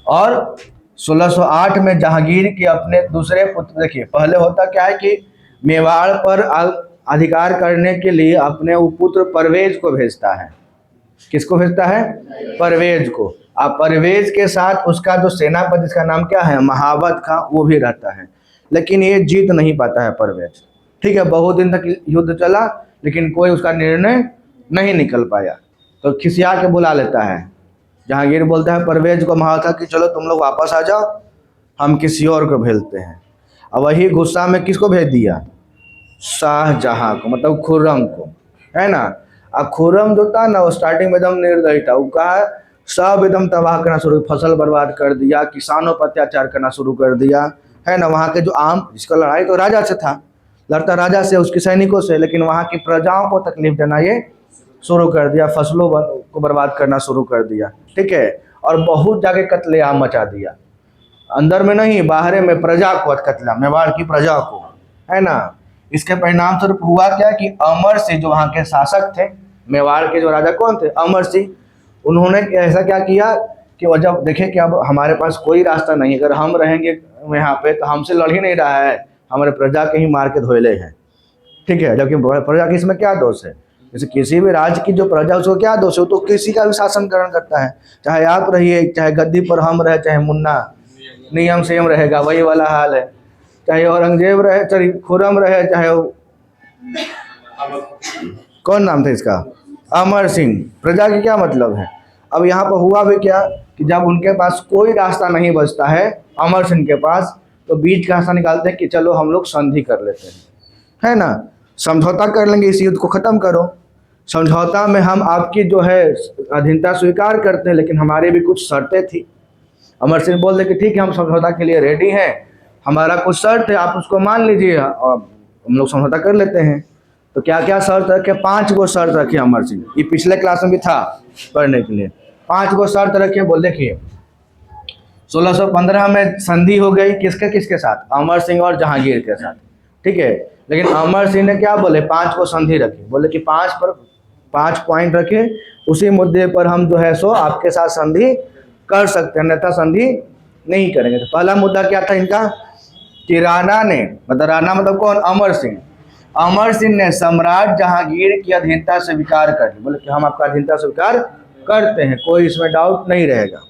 और 1608 में जहांगीर के अपने दूसरे पुत्र, देखिए पहले होता क्या है कि मेवाड़ पर अधिकार करने के लिए अपने पुत्र परवेज को भेजता है। किसको भेजता है? परवेज को। अब परवेज के साथ उसका जो सेनापति, जिसका नाम क्या है, महावत का, वो भी रहता है। लेकिन ये जीत नहीं पाता है परवेज, ठीक है। बहुत दिन तक युद्ध चला लेकिन कोई उसका निर्णय नहीं निकल पाया। तो खिसिया के बुला लेता है जहांगीर, बोलता है परवेज को, महावत कि चलो तुम लोग वापस आ जाओ, हम किसी और को भेजते हैं। अब वही गुस्सा में किसको भेज दिया? शाहजहां को, मतलब खुर्रम को, है ना। अब खुर्रम जो था ना, वो स्टार्टिंग में एकदम निर्दयी था। वो कहा सब एकदम तबाह करना शुरू, फसल बर्बाद कर दिया, किसानों पर अत्याचार करना शुरू कर दिया, है ना। वहाँ के जो आम, जिसका लड़ाई तो राजा से था, लड़ता राजा से, उसके सैनिकों से, लेकिन वहाँ की प्रजाओं को तकलीफ देना ये शुरू कर दिया, फसलों को बर्बाद करना शुरू कर दिया, ठीक है। और बहुत जाके कत्लेआम मचा दिया, अंदर में नहीं बाहर में, प्रजा को कत्लेआम, मेवाड़ की प्रजा को, है ना। इसके परिणाम स्वरूप हुआ क्या कि अमर सिंह जो वहाँ के शासक थे, मेवाड़ के जो राजा कौन थे? अमर सिंह। उन्होंने ऐसा क्या किया कि वो जब देखे कि अब हमारे पास कोई रास्ता नहीं, अगर हम रहेंगे यहाँ पे तो हमसे लड़ ही नहीं रहा है, हमारे प्रजा के ही मार के धोले हैं, ठीक है। जबकि प्रजा की इसमें क्या दोष है? जैसे किसी भी राज्य की जो प्रजा, उसको क्या दोष है? वो तो किसी का भी शासन ग्रहण करता है, चाहे आप रहिए, चाहे गद्दी पर हम रहे, चाहे मुन्ना, नियम सेम रहेगा, वही वाला हाल है। चाहे औरंगजेब रहे, चाहे खुर्रम रहे, चाहे कौन नाम था इसका, अमर सिंह। प्रजा की क्या मतलब है? अब यहाँ पर हुआ भी क्या कि जब उनके पास कोई रास्ता नहीं बचता है अमर सिंह के पास, तो बीच का रास्ता निकालते हैं कि चलो हम लोग संधि कर लेते हैं, है ना, समझौता कर लेंगे, इस युद्ध को ख़त्म करो। समझौता में हम आपकी जो है अधीनता स्वीकार करते हैं, लेकिन हमारी भी कुछ शर्तें थी। अमर सिंह बोल दे कि ठीक है, हम समझौता के लिए रेडी हैं, हमारा कुछ शर्त है, आप उसको मान लीजिए और हम लोग समझौता कर लेते हैं। तो क्या क्या शर्त रखे? 5 गो शर्त रखे अमर सिंह। ये पिछले क्लास में भी था पढ़ने के लिए। 5 गो शर्त रखे। बोल देखिए 1615 में संधि हो गई, किसके किसके साथ? अमर सिंह और जहांगीर के साथ, ठीक है। लेकिन अमर सिंह ने क्या बोले? 5 को संधि रखे। बोले कि 5 पॉइंट रखे, उसी मुद्दे पर हम जो है सो आपके साथ संधि कर सकते हैं, अन्यथा संधि नहीं करेंगे। तो पहला मुद्दा क्या था इनका कि राणा ने, मतलब राणा मतलब कौन? अमर सिंह। अमर सिंह ने सम्राट जहांगीर की अधीनता स्वीकार कर ली। बोले कि हम आपका अधीनता स्वीकार करते हैं, कोई इसमें डाउट नहीं रहेगा।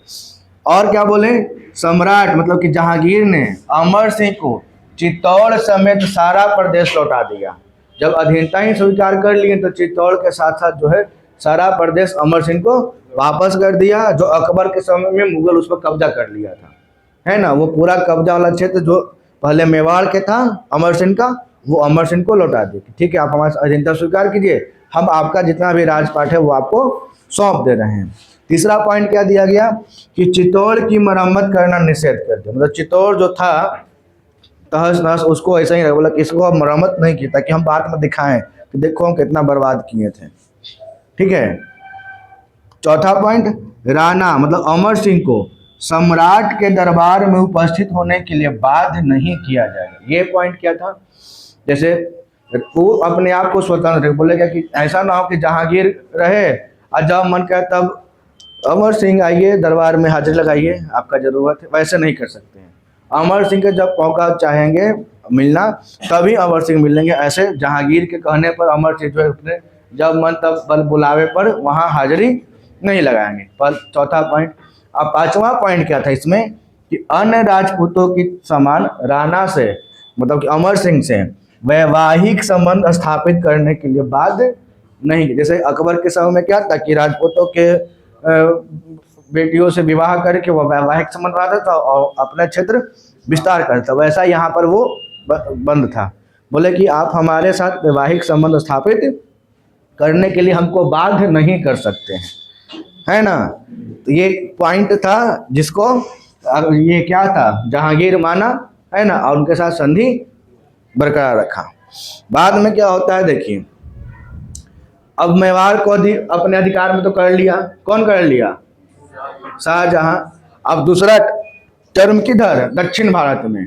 और क्या बोले? सम्राट मतलब कि जहांगीर ने अमर सिंह को चित्तौड़ समेत सारा प्रदेश लौटा दिया। जब अधीनता ही स्वीकार कर लिए तो चित्तौड़ के साथ साथ जो है सारा प्रदेश अमर सिंह को वापस कर दिया, जो अकबर के समय में मुगल उस पर कब्जा कर लिया था, है ना। वो पूरा कब्जा वाला क्षेत्र जो पहले मेवाड़ के था अमर सिंह का, वो अमर सिंह को लौटा दी। ठीक है, आप हमारे अधीनता स्वीकार कीजिए, हम आपका जितना भी राजपाट है वो आपको सौंप दे रहे हैं। तीसरा पॉइंट क्या दिया गया कि चित्तौड़ की मरम्मत करना निषेध कर दिया। मतलब चित्तौड़ जो था तहस नहस, उसको ऐसा ही रहे, बोला कि इसको अब मरम्मत नहीं की, ताकि हम बाद में दिखाएं कि देखो हम कितना बर्बाद किए थे। ठीक है। चौथा पॉइंट, राणा मतलब अमर सिंह को सम्राट के दरबार में उपस्थित होने के लिए बाध्य नहीं किया जाएगा। ये पॉइंट क्या था? जैसे वो अपने आप को स्वतंत्र बोलेगा कि ऐसा ना हो कि जहांगीर रहे और जब मन करे तब अमर सिंह आइए दरबार में हाजिर लगाइए, आपका जरूरत है, वैसे नहीं कर सकते हैं। अमर सिंह के जब मौका चाहेंगे मिलना तभी अमर सिंह मिलेंगे। ऐसे जहांगीर के कहने पर अमर सिंह जो है अपने जब मन तब बल बुलावे पर वहाँ हाजिरी नहीं लगाएंगे। पर चौथा पॉइंट। अब पांचवा पॉइंट क्या था इसमें कि अन्य राजपूतों की समान राणा से मतलब कि अमर सिंह से वैवाहिक संबंध स्थापित करने के लिए बाध्य नहीं। जैसे अकबर के समय में क्या था कि राजपूतों के बेटियों से विवाह करके वो वैवाहिक संबंध बनाता था और अपना क्षेत्र विस्तार करता, वैसा यहाँ पर वो बंद था। बोले कि आप हमारे साथ वैवाहिक संबंध स्थापित करने के लिए हमको बाध्य नहीं कर सकते हैं, है ना। तो ये पॉइंट था जिसको ये क्या था जहांगीर माना, है ना, और उनके साथ संधि बरकरार रखा। बाद में क्या होता है देखिए, अब मेवाड़ को अपने अधिकार में तो कर लिया, कौन कर लिया? शाहजहां। अब दूसरा टर्म किधर? दक्षिण भारत में।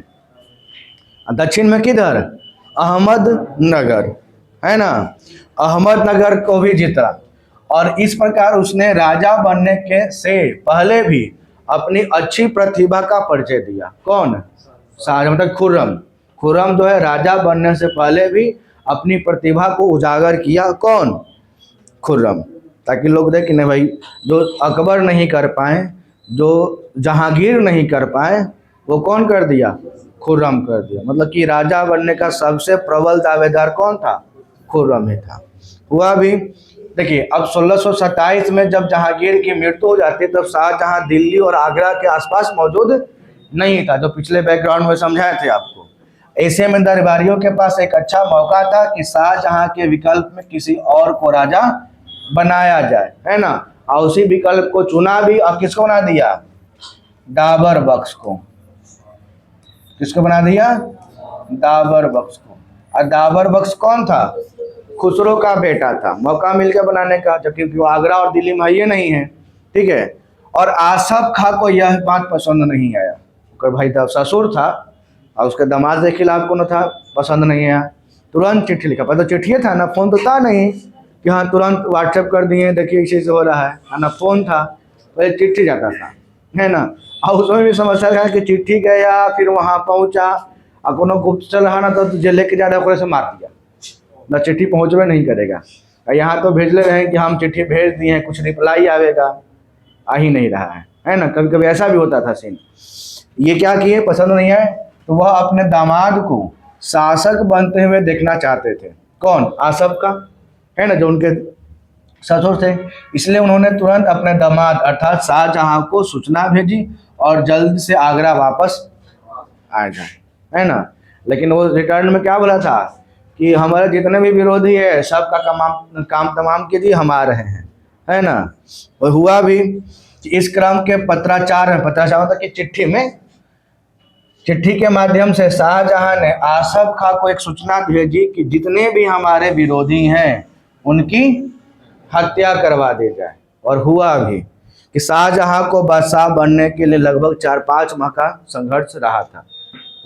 दक्षिण में किधर? अहमदनगर, है ना। अहमदनगर को भी जीता। और इस प्रकार उसने राजा बनने के से पहले भी अपनी अच्छी प्रतिभा का परिचय दिया। कौन? शाहजहां, मतलब खुर्रम। खुर्रम जो है राजा बनने से पहले भी अपनी प्रतिभा को उजागर किया। कौन? खुर्रम। ताकि लोग देखें नहीं भाई, जो अकबर नहीं कर पाए, जो जहांगीर नहीं कर पाए, वो कौन कर दिया? खुर्रम कर दिया। मतलब कि राजा बनने का सबसे प्रबल दावेदार कौन था? खुर्रम ही था। हुआ भी। देखिए, अब 1627 में जब जहांगीर की मृत्यु हो जाती है, तब शाहजहां दिल्ली और आगरा के आसपास मौजूद नहीं था, जो पिछले बैकग्राउंड में समझाए थे आपको। ऐसे में दरबारियों के पास एक अच्छा मौका था कि शाहजहां के विकल्प में किसी और को राजा बनाया जाए, है ना। और उसी विकल्प को चुना भी, और किसको बना दिया? दाबर बख्श को। किसको बना दिया? दाबर बख्श को। और दाबर बख्श कौन था? खुसरो का बेटा था। मौका मिलकर बनाने का, जबकि वो आगरा और दिल्ली में ये नहीं है, ठीक है। और आसफ खां को यह बात पसंद नहीं आया। उसका भाई था, ससुर था, और उसके दामाद के खिलाफ कौन था? पसंद नहीं आया। तुरंत चिट्ठी लिखा। पहले तो चिट्ठी था ना, फोन तो था नहीं कि हाँ तुरंत व्हाट्सएप कर दिए, देखिए इसी से हो रहा है ना। फोन था, पहले चिट्ठी जाता था, है ना। और उसमें भी समस्या था कि चिट्ठी गया, फिर वहाँ पहुँचा, और कोनो गुप्तचर रहा ना, तो जे लेके जा रहा से मार दिया ना, चिट्ठी पहुँचवे नहीं करेगा। यहाँ तो भेज ले रहे हैं कि हम चिट्ठी भेज दिए हैं, कुछ रिप्लाई आवेगा, आ ही नहीं रहा है ना। कभी कभी ऐसा भी होता था सीन। ये क्या किए? पसंद नहीं है, तो वह अपने दामाद को शासक बनते हुए देखना चाहते थे। कौन? आसफ का, है ना, जो उनके ससुर थे। इसलिए उन्होंने तुरंत अपने दामाद अर्थात शाहजहां को सूचना भेजी और जल्द से आगरा वापस आ जाए, है ना। लेकिन वो रिटर्न में क्या बोला था कि हमारे जितने भी विरोधी है सबका काम तमाम कीजिए, हम आ रहे हैं, है ना। और हुआ भी कि इस क्रम के पत्राचार में, पत्राचार मतलब कि चिट्ठी के माध्यम से शाहजहां ने आसफ खां को एक सूचना भेजी कि जितने भी हमारे विरोधी हैं उनकी हत्या करवा दी जाए। और हुआ भी कि शाहजहां को बादशाह बनने के लिए लगभग 4-5 माह का संघर्ष रहा था।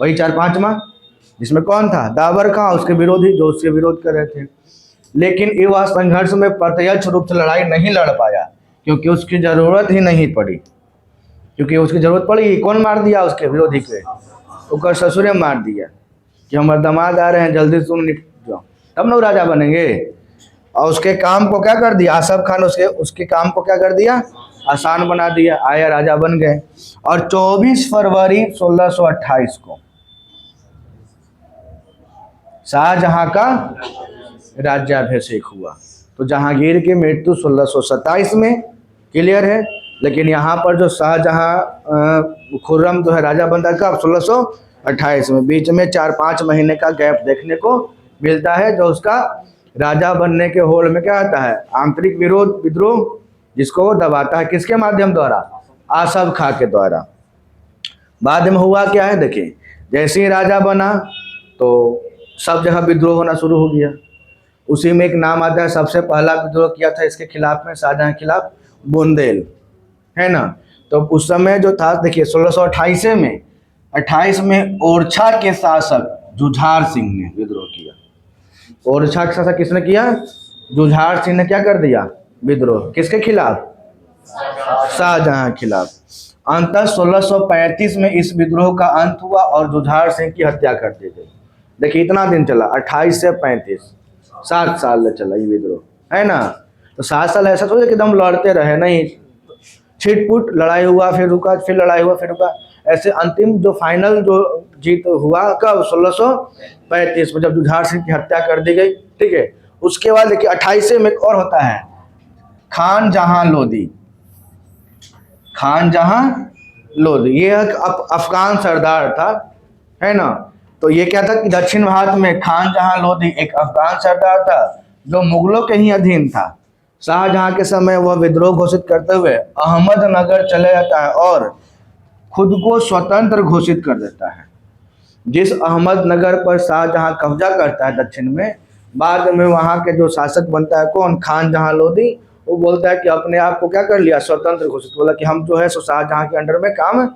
वही 4-5 माह जिसमें कौन था? दाबर खां, उसके विरोधी जो उसके विरोध कर रहे थे। लेकिन युवा संघर्ष में प्रत्यक्ष रूप से लड़ाई नहीं लड़ पाया, क्योंकि उसकी ज़रूरत ही नहीं पड़ी। क्योंकि उसकी ज़रूरत पड़ी, कौन मार दिया? उसके विरोधी के, उसका ससुरे मार दिया कि हमारे दामाद आ रहे हैं, जल्दी से तुम निपट जाओ, तब लोग राजा बनेंगे। और उसके काम को क्या कर दिया? आसफ खान उसके काम को क्या कर दिया? आसान बना दिया। आया, राजा बन गए। और 24 फरवरी 1628 को शाहजहां का राज्याभिषेक हुआ। तो जहांगीर की मृत्यु 1627 में, क्लियर है। लेकिन यहाँ पर जो शाहजहां खुर्रम जो है राजा बनता है कब? 1628 में। बीच में 4-5 महीने का गैप देखने को मिलता है, जो उसका राजा बनने के होड़ में क्या आता है? आंतरिक विद्रोह, जिसको वो दबाता है किसके माध्यम द्वारा? आसफ खां के द्वारा। बाद में हुआ क्या है, देखिए, जैसे ही राजा बना तो सब जगह विद्रोह होना शुरू हो गया। उसी में एक नाम आता है, सबसे पहला विद्रोह किया था इसके खिलाफ में, शाहजहां के खिलाफ, बुंदेल, है ना। तो उस समय जो था, देखिए 1628 में ओरछा के शासक जुझार सिंह ने विद्रोह किया। ओरछा के शासक किसने किया? जुझार सिंह ने क्या कर दिया? विद्रोह। किसके खिलाफ? शाहजहां के खिलाफ। अंततः 1635 में इस विद्रोह का अंत हुआ और जुझार सिंह की हत्या कर दी गई। देखिए इतना दिन चला, 28 से 35, 7 साल चला ये विद्रोह, है ना। तो 7 साल ऐसा सोचे कि एकदम लड़ते रहे, नहीं, छिटपुट लड़ाई हुआ, फिर रुका, फिर लड़ाई हुआ, फिर रुका। ऐसे अंतिम जो फाइनल जो जीत हुआ कब? 1635 में, जब जुझार सिंह की हत्या कर दी गई, ठीक है। उसके बाद देखिए 28 में एक और होता है, खान जहां लोदी। खान जहां लोदी ये एक अफगान सरदार था, है ना। तो ये क्या था कि दक्षिण भारत में खान जहां लोदी एक अफगान सरदार था, जो मुगलों के ही अधीन था। शाहजहां के समय वह विद्रोह घोषित करते हुए अहमदनगर चले जाता है और खुद को स्वतंत्र घोषित कर देता है। जिस अहमदनगर पर शाहजहां कब्जा करता है दक्षिण में, बाद में वहाँ के जो शासक बनता है कौन? खान जहां लोदी। वो बोलता है कि अपने आप को क्या कर लिया? स्वतंत्र घोषित। बोला कि हम जो है सो शाहजहां के अंडर में काम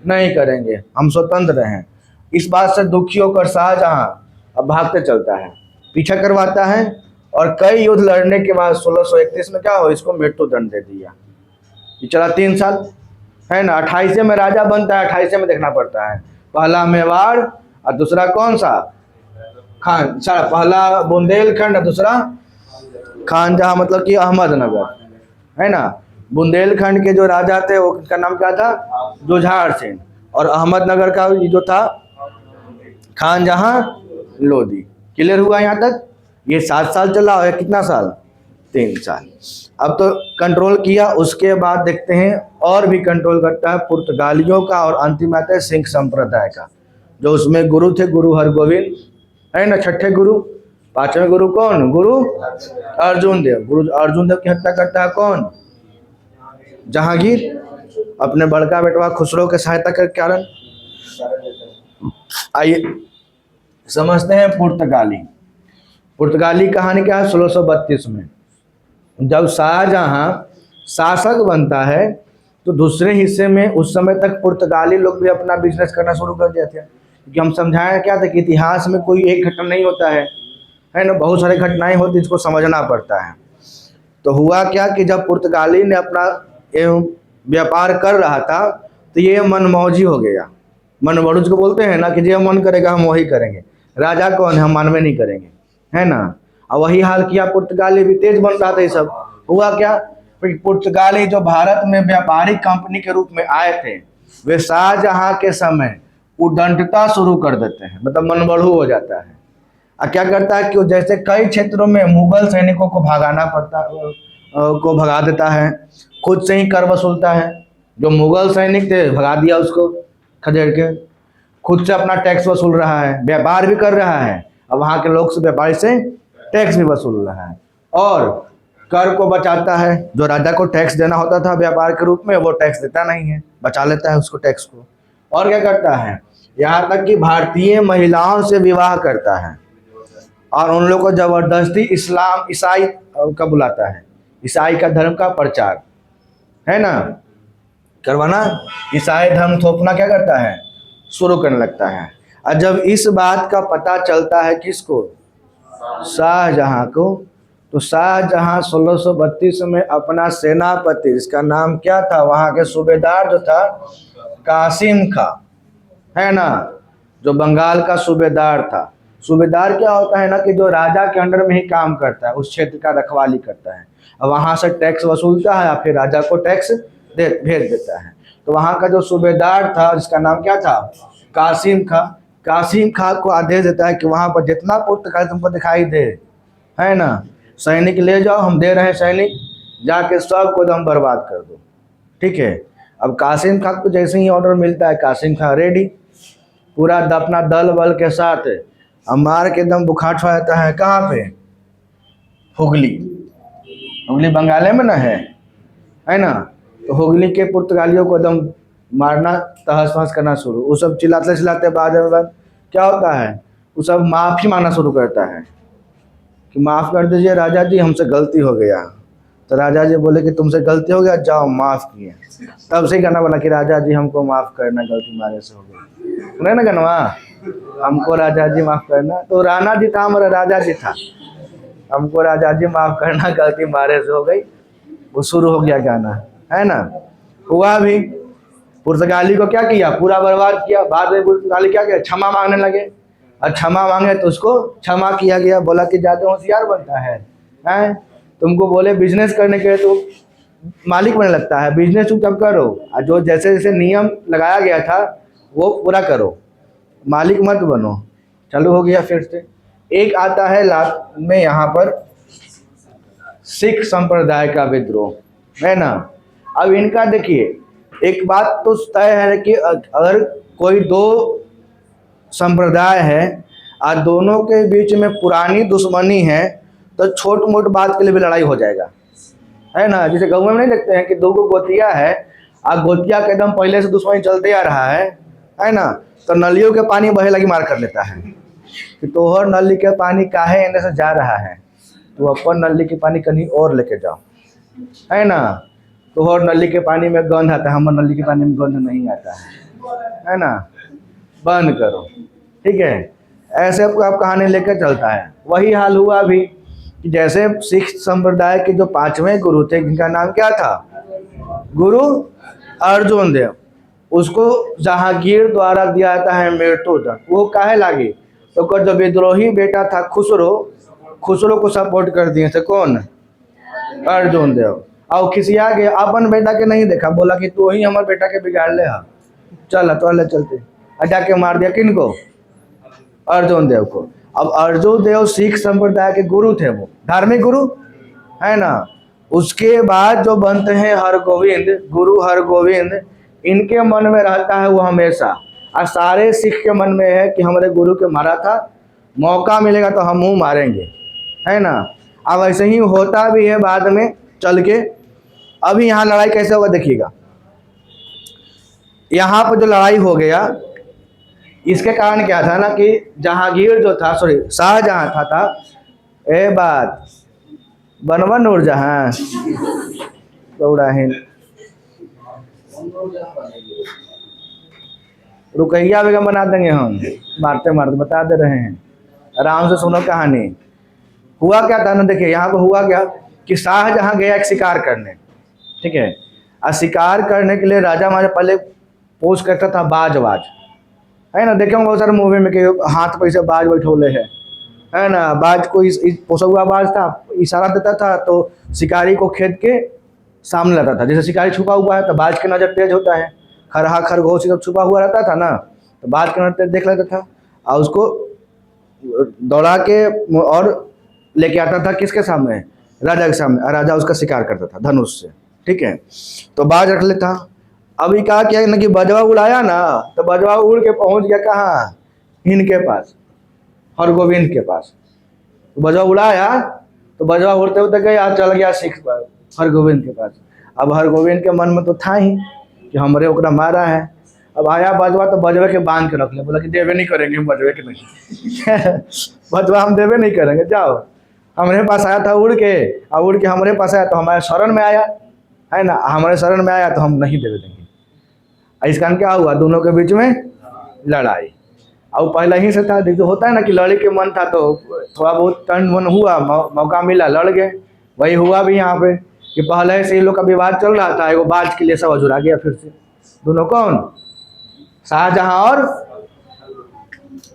नहीं करेंगे, हम स्वतंत्र हैं। इस बात से दुखी होकर शाहजहां अब भागते चलता है, पीछा करवाता है और कई युद्ध लड़ने के बाद 1631 में क्या हो, इसको मृत्युदंड दे दिया। ये चला 3 साल, है ना। 28 में राजा बनता है, 28 में देखना पड़ता है। पहला मेवाड़ और दूसरा कौन सा, खान, पहला बुंदेलखंड और दूसरा खानजहां, मतलब कि अहमदनगर, है ना। बुंदेलखंड के जो राजा थे वो उनका नाम क्या था, जुझार सिंह, और अहमदनगर का जो था खानजहां लोधी। क्लियर हुआ यहाँ तक। ये 7 साल चला है, कितना साल, 3 साल। अब तो कंट्रोल किया, उसके बाद देखते हैं और भी कंट्रोल करता है पुर्तगालियों का, और अंतिम आता है सिंह संप्रदाय का, जो उसमें गुरु थे गुरु हरगोविंद, है ना, छठे गुरु। 5वें गुरु कौन, गुरु अर्जुन देव। गुरु अर्जुन देव की हत्या करता है कौन, जहांगीर, अपने बड़का बेटवा खुसरो के सहायता के कारण। आइए समझते हैं पुर्तगाली। पुर्तगाली कहानी क्या है, 1632 में जब शाहजहां शासक बनता है तो दूसरे हिस्से में उस समय तक पुर्तगाली लोग भी अपना बिजनेस करना शुरू कर दिए थे। क्योंकि हम समझाया क्या था कि इतिहास में कोई एक घटना नहीं होता है ना, बहुत सारी घटनाएं होती, इसको समझना पड़ता है। तो हुआ क्या कि जब पुर्तगाली ने अपना व्यापार कर रहा था तो ये मनमौजी हो गया। मनमौजी को बोलते हैं ना, कि जो मन करेगा हम वही करेंगे, राजा कौन है, हम मानवे नहीं करेंगे, है ना। और वही हाल किया, पुर्तगाली भी तेज बन रहा था। ये सब हुआ क्या, पुर्तगाली जो भारत में व्यापारिक कंपनी के रूप में आए थे, वे शाहजहां के समय उद्दंडता शुरू कर देते हैं, मतलब मनबढ़ू हो जाता है। और क्या करता है कि जैसे कई क्षेत्रों में मुगल सैनिकों को भगाना पड़ता को भगा देता है, खुद से ही कर वसूलता है। जो मुगल सैनिक थे भगा दिया उसको खदेड़ के, खुद से अपना टैक्स वसूल रहा है, व्यापार भी कर रहा है, और वहाँ के लोग से, व्यापारी से टैक्स भी वसूल रहा है, और कर को बचाता है। जो राजा को टैक्स देना होता था व्यापार के रूप में, वो टैक्स देता नहीं है, बचा लेता है उसको, टैक्स को। और क्या करता है, यहाँ तक कि भारतीय महिलाओं से विवाह करता है, और उन लोगों को जबरदस्ती इस्लाम, ईसाई का बुलाता है, ईसाई का धर्म का प्रचार, है ना, करवाना, ईसाई धर्म थोपना क्या करता है, शुरू करने लगता है। और जब इस बात का पता चलता है किसको, शाहजहां को, तो शाहजहां 1632 में अपना सेनापति, जिसका नाम क्या था, वहाँ के सूबेदार जो था कासिम खां, है ना, जो बंगाल का सूबेदार था। सूबेदार क्या होता है ना, कि जो राजा के अंडर में ही काम करता है, उस क्षेत्र का रखवाली करता है, और वहाँ से टैक्स वसूलता है, और फिर राजा को टैक्स भेज देता है। तो वहाँ का जो सूबेदार था, जिसका नाम क्या था, कासिम खां, कासिम खां को आदेश देता है कि वहाँ पर जितना पुर्तगाली तुमको दिखाई दे, है ना, सैनिक ले जाओ, हम दे रहे हैं सैनिक, जाके सबको एकदम बर्बाद कर दो, ठीक है। अब कासिम खां को जैसे ही ऑर्डर मिलता है, कासिम खां रेडी, पूरा अपना दल बल के साथ मार के एकदम बुखार छा जाता है। कहाँ पे, हुगली, हुगली बंगाल में ना है ना। तो हुगली के पुर्तगालियों को एकदम मारना, तहस नहस करना शुरू। वो सब चिल्लाते चिल्लाते बाद क्या होता है, वो सब माफ़ी मांगना शुरू करता है कि माफ़ कर दीजिए राजा जी, हमसे गलती हो गया। तो राजा जी बोले कि तुमसे गलती हो गया, जाओ माफ़ किए। तब से गाना बना कि राजा जी हमको माफ़ करना, गलती मारे से हो गई, सुने ना गनवा, हमको राजा जी माफ़ करना। तो राणा जी था, हमारा राजा जी था, हमको राजा जी माफ़ करना, गलती मारे से हो गई, वो शुरू हो गया गाना, है ना। हुआ भी, पुर्तगाली को क्या किया, पूरा बर्बाद किया। बाद में पुर्तगाली क्या किया, क्षमा मांगने लगे, और क्षमा मांगे तो उसको क्षमा किया गया। बोला कि ज़्यादा होशियार बनता है, हैं, तुमको बोले बिजनेस करने के लिए तो मालिक बनने लगता है, बिजनेस तुम कब करो, और जो जैसे जैसे नियम लगाया गया था वो पूरा करो, मालिक मत बनो। चालू हो गया फिर से। एक आता है लास्ट में यहाँ पर सिख संप्रदाय का विद्रोह, है ना। अब इनका देखिए, एक बात तो तय है कि अगर कोई दो संप्रदाय है और दोनों के बीच में पुरानी दुश्मनी है, तो छोट मोट बात के लिए भी लड़ाई हो जाएगा, है ना। जैसे गाँव में नहीं देखते हैं कि दो गो गोतिया है, और गोतिया के एकदम पहले से दुश्मनी चलते आ रहा है ना, तो नलियों के पानी बहे लगी मार कर लेता है कि तोहर नली के पानी काहे एने से जा रहा है, तो अपन नली के पानी कहीं और लेके जाओ, है ना। तोहर नली के पानी में गंध आता है, हमारे नली के पानी में गंध नहीं आता है ना, बंद करो, ठीक है। ऐसे आप कहानी लेकर चलता है। वही हाल हुआ भी कि जैसे सिख संप्रदाय के जो 5वें गुरु थे, जिनका नाम क्या था, गुरु अर्जुन देव, उसको जहांगीर द्वारा दिया जाता है मृत्युदंड। वो काहे लागे, तो जो विद्रोही बेटा था खुसरो, खुसरो को सपोर्ट कर दिए थे कौन, अर्जुन देव। और खिसिया गया, अपन बेटा के नहीं देखा, बोला कि तू ही हमारे बेटा के बिगाड़ ले, हाँ चल तो ले चलते, जाके मार दिया किनको, अर्जुन देव को। अब अर्जुन देव सिख संप्रदाय के गुरु थे, वो धार्मिक गुरु है ना। उसके बाद जो बनते हैं हरगोविंद, गुरु हरगोविंद, इनके मन में रहता है वो हमेशा, और सारे सिख के मन में है कि हमारे गुरु के मारा था, मौका मिलेगा तो हम मुँह मारेंगे, है ना। अब ऐसे ही होता भी है बाद में चल के। अभी यहाँ लड़ाई कैसे होगा देखिएगा, यहाँ पर जो लड़ाई हो गया, इसके कारण क्या था ना कि जहांगीर जो था, सॉरी शाहजहां था ए बात बनवा नूरजहां रुकैया बेगम बना देंगे हम, मारते मारते बता दे रहे हैं, आराम से सुनो कहानी। हुआ क्या था ना, देखिए यहाँ पे हुआ क्या कि शाहजहां गया एक शिकार करने, ठीक है। और शिकार करने के लिए राजा महाराजा पहले पोष करता था बाज, है ना, देखे बहुत सारे मूवी में कि हाथ पे से बाज बैठोले है ना। बाज को इस पोसा हुआ बाज था, इशारा देता था तो शिकारी को खेत के सामने लाता था। जैसे शिकारी छुपा हुआ है तो बाज की नज़र तेज होता है, खरहा खरगोश सब छुपा हुआ रहता था ना, तो बाज की नज़र देख लेता था और उसको दौड़ा के और लेके आता था किसके सामने, राजा के सामने, राजा उसका शिकार करता था धनुष से, ठीक है। तो बाज रख लेता। अभी कहा क्या ना कि बजवा उड़ाया ना, तो बजवा उड़ के पहुंच गया कहाँ, इनके पास, हरगोविंद के पास। तो बजवा उड़ाया तो बजवा उड़ते उड़ते गया, चल गया सिख हरगोविंद के पास। अब हरगोविंद के मन में तो था ही कि हमरे ओकरा मारा है। अब आया बजवा तो बजवे के बांध के रख ले, बोला कि देवे नहीं करेंगे हम बजवे के नहीं बजवा हम देवे नहीं करेंगे, जाओ। हमारे पास आया था उड़ के, और उड़ के हमारे पास आया तो हमारे शरण में आया, है ना, हमारे शरण में आया तो हम नहीं देवे देंगे। इस कारण क्या हुआ, दोनों के बीच में लड़ाई। और पहले ही से था, देखो होता है ना कि लड़े के मन था तो थोड़ा बहुत टर्न वन हुआ, मौका मिला, लड़ गए। वही हुआ भी यहाँ पे कि पहले से ही लोग का विवाद चल रहा था, एगो बाज के लिए सब अजुरा गया फिर से। दोनों कौन, शाहजहां और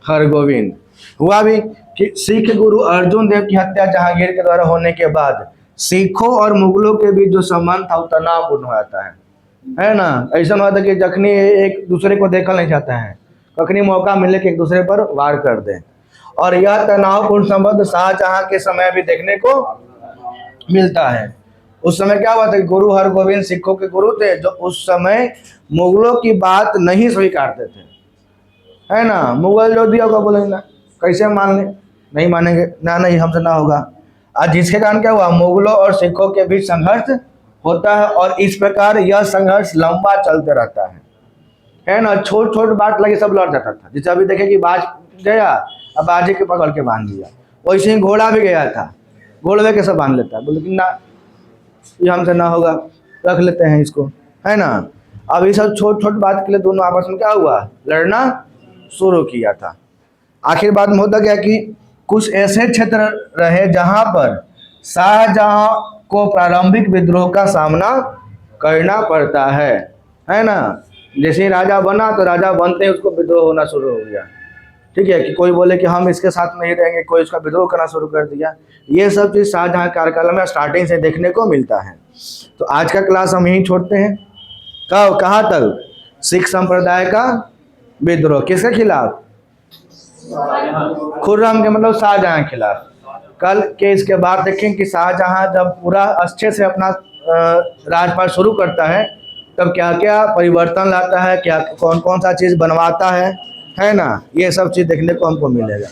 हरगोविंद। हुआ भी कि सिख गुरु अर्जुन देव की हत्या जहांगीर के द्वारा होने के बाद सिखों और मुगलों के बीच जो संबंध था वो तनावपूर्ण हो जाता है ना। ऐसा होता है कि जखनी एक दूसरे को देखल नहीं चाहते हैं, कखनी मौका मिले कि एक दूसरे पर वार कर दें। और यह तनावपूर्ण संबंध शाहजहां के समय भी देखने को मिलता है। उस समय क्या हुआ था, गुरु हरगोविंद सिखों के गुरु थे, जो उस समय मुगलों की बात नहीं स्वीकारते थे, है ना। मुगल जो दिया होगा बोलेंगे ना, कैसे मान ले, नहीं मानेंगे ना, नहीं हमसे ना होगा। आज जिसके कारण क्या हुआ, मुगलों और सिखों के बीच संघर्ष होता है, और इस प्रकार यह संघर्ष लंबा चलते रहता है ना। छोट छोट बात लगे सब लड़ जाता था। जैसे अभी देखे कि बाज गया, अब बाजे के पकड़ के बांध दिया, वैसे ही घोड़ा भी गया था, घोड़वे के सब बांध लेता है, बोले कि ना ये हमसे ना होगा, रख लेते हैं इसको, है ना। अब ये सब छोट छोट बात के लिए दोनों आपस में क्या हुआ, लड़ना शुरू किया था। आखिर बाद में होता क्या कि कुछ ऐसे क्षेत्र रहे जहां पर शाहजहां को प्रारंभिक विद्रोह का सामना करना पड़ता है ना। जैसे ही राजा बना तो राजा बनते ही उसको विद्रोह होना शुरू हो गया, ठीक है, कि कोई बोले कि हम इसके साथ नहीं रहेंगे, कोई उसका विद्रोह करना शुरू कर दिया। ये सब चीज़ शाहजहां कार्यकाल में स्टार्टिंग से देखने को मिलता है। तो आज का क्लास हम यहीं छोड़ते हैं। कहाँ तक, सिख संप्रदाय का विद्रोह किसके खिलाफ, खुर्रम के मतलब शाहजहां के खिलाफ। कल के इसके बाद देखें कि शाहजहां जब पूरा अच्छे से अपना राजपाट शुरू करता है तब क्या क्या परिवर्तन लाता है, क्या कौन कौन सा चीज़ बनवाता है ना, ये सब चीज़ देखने को हमको मिलेगा।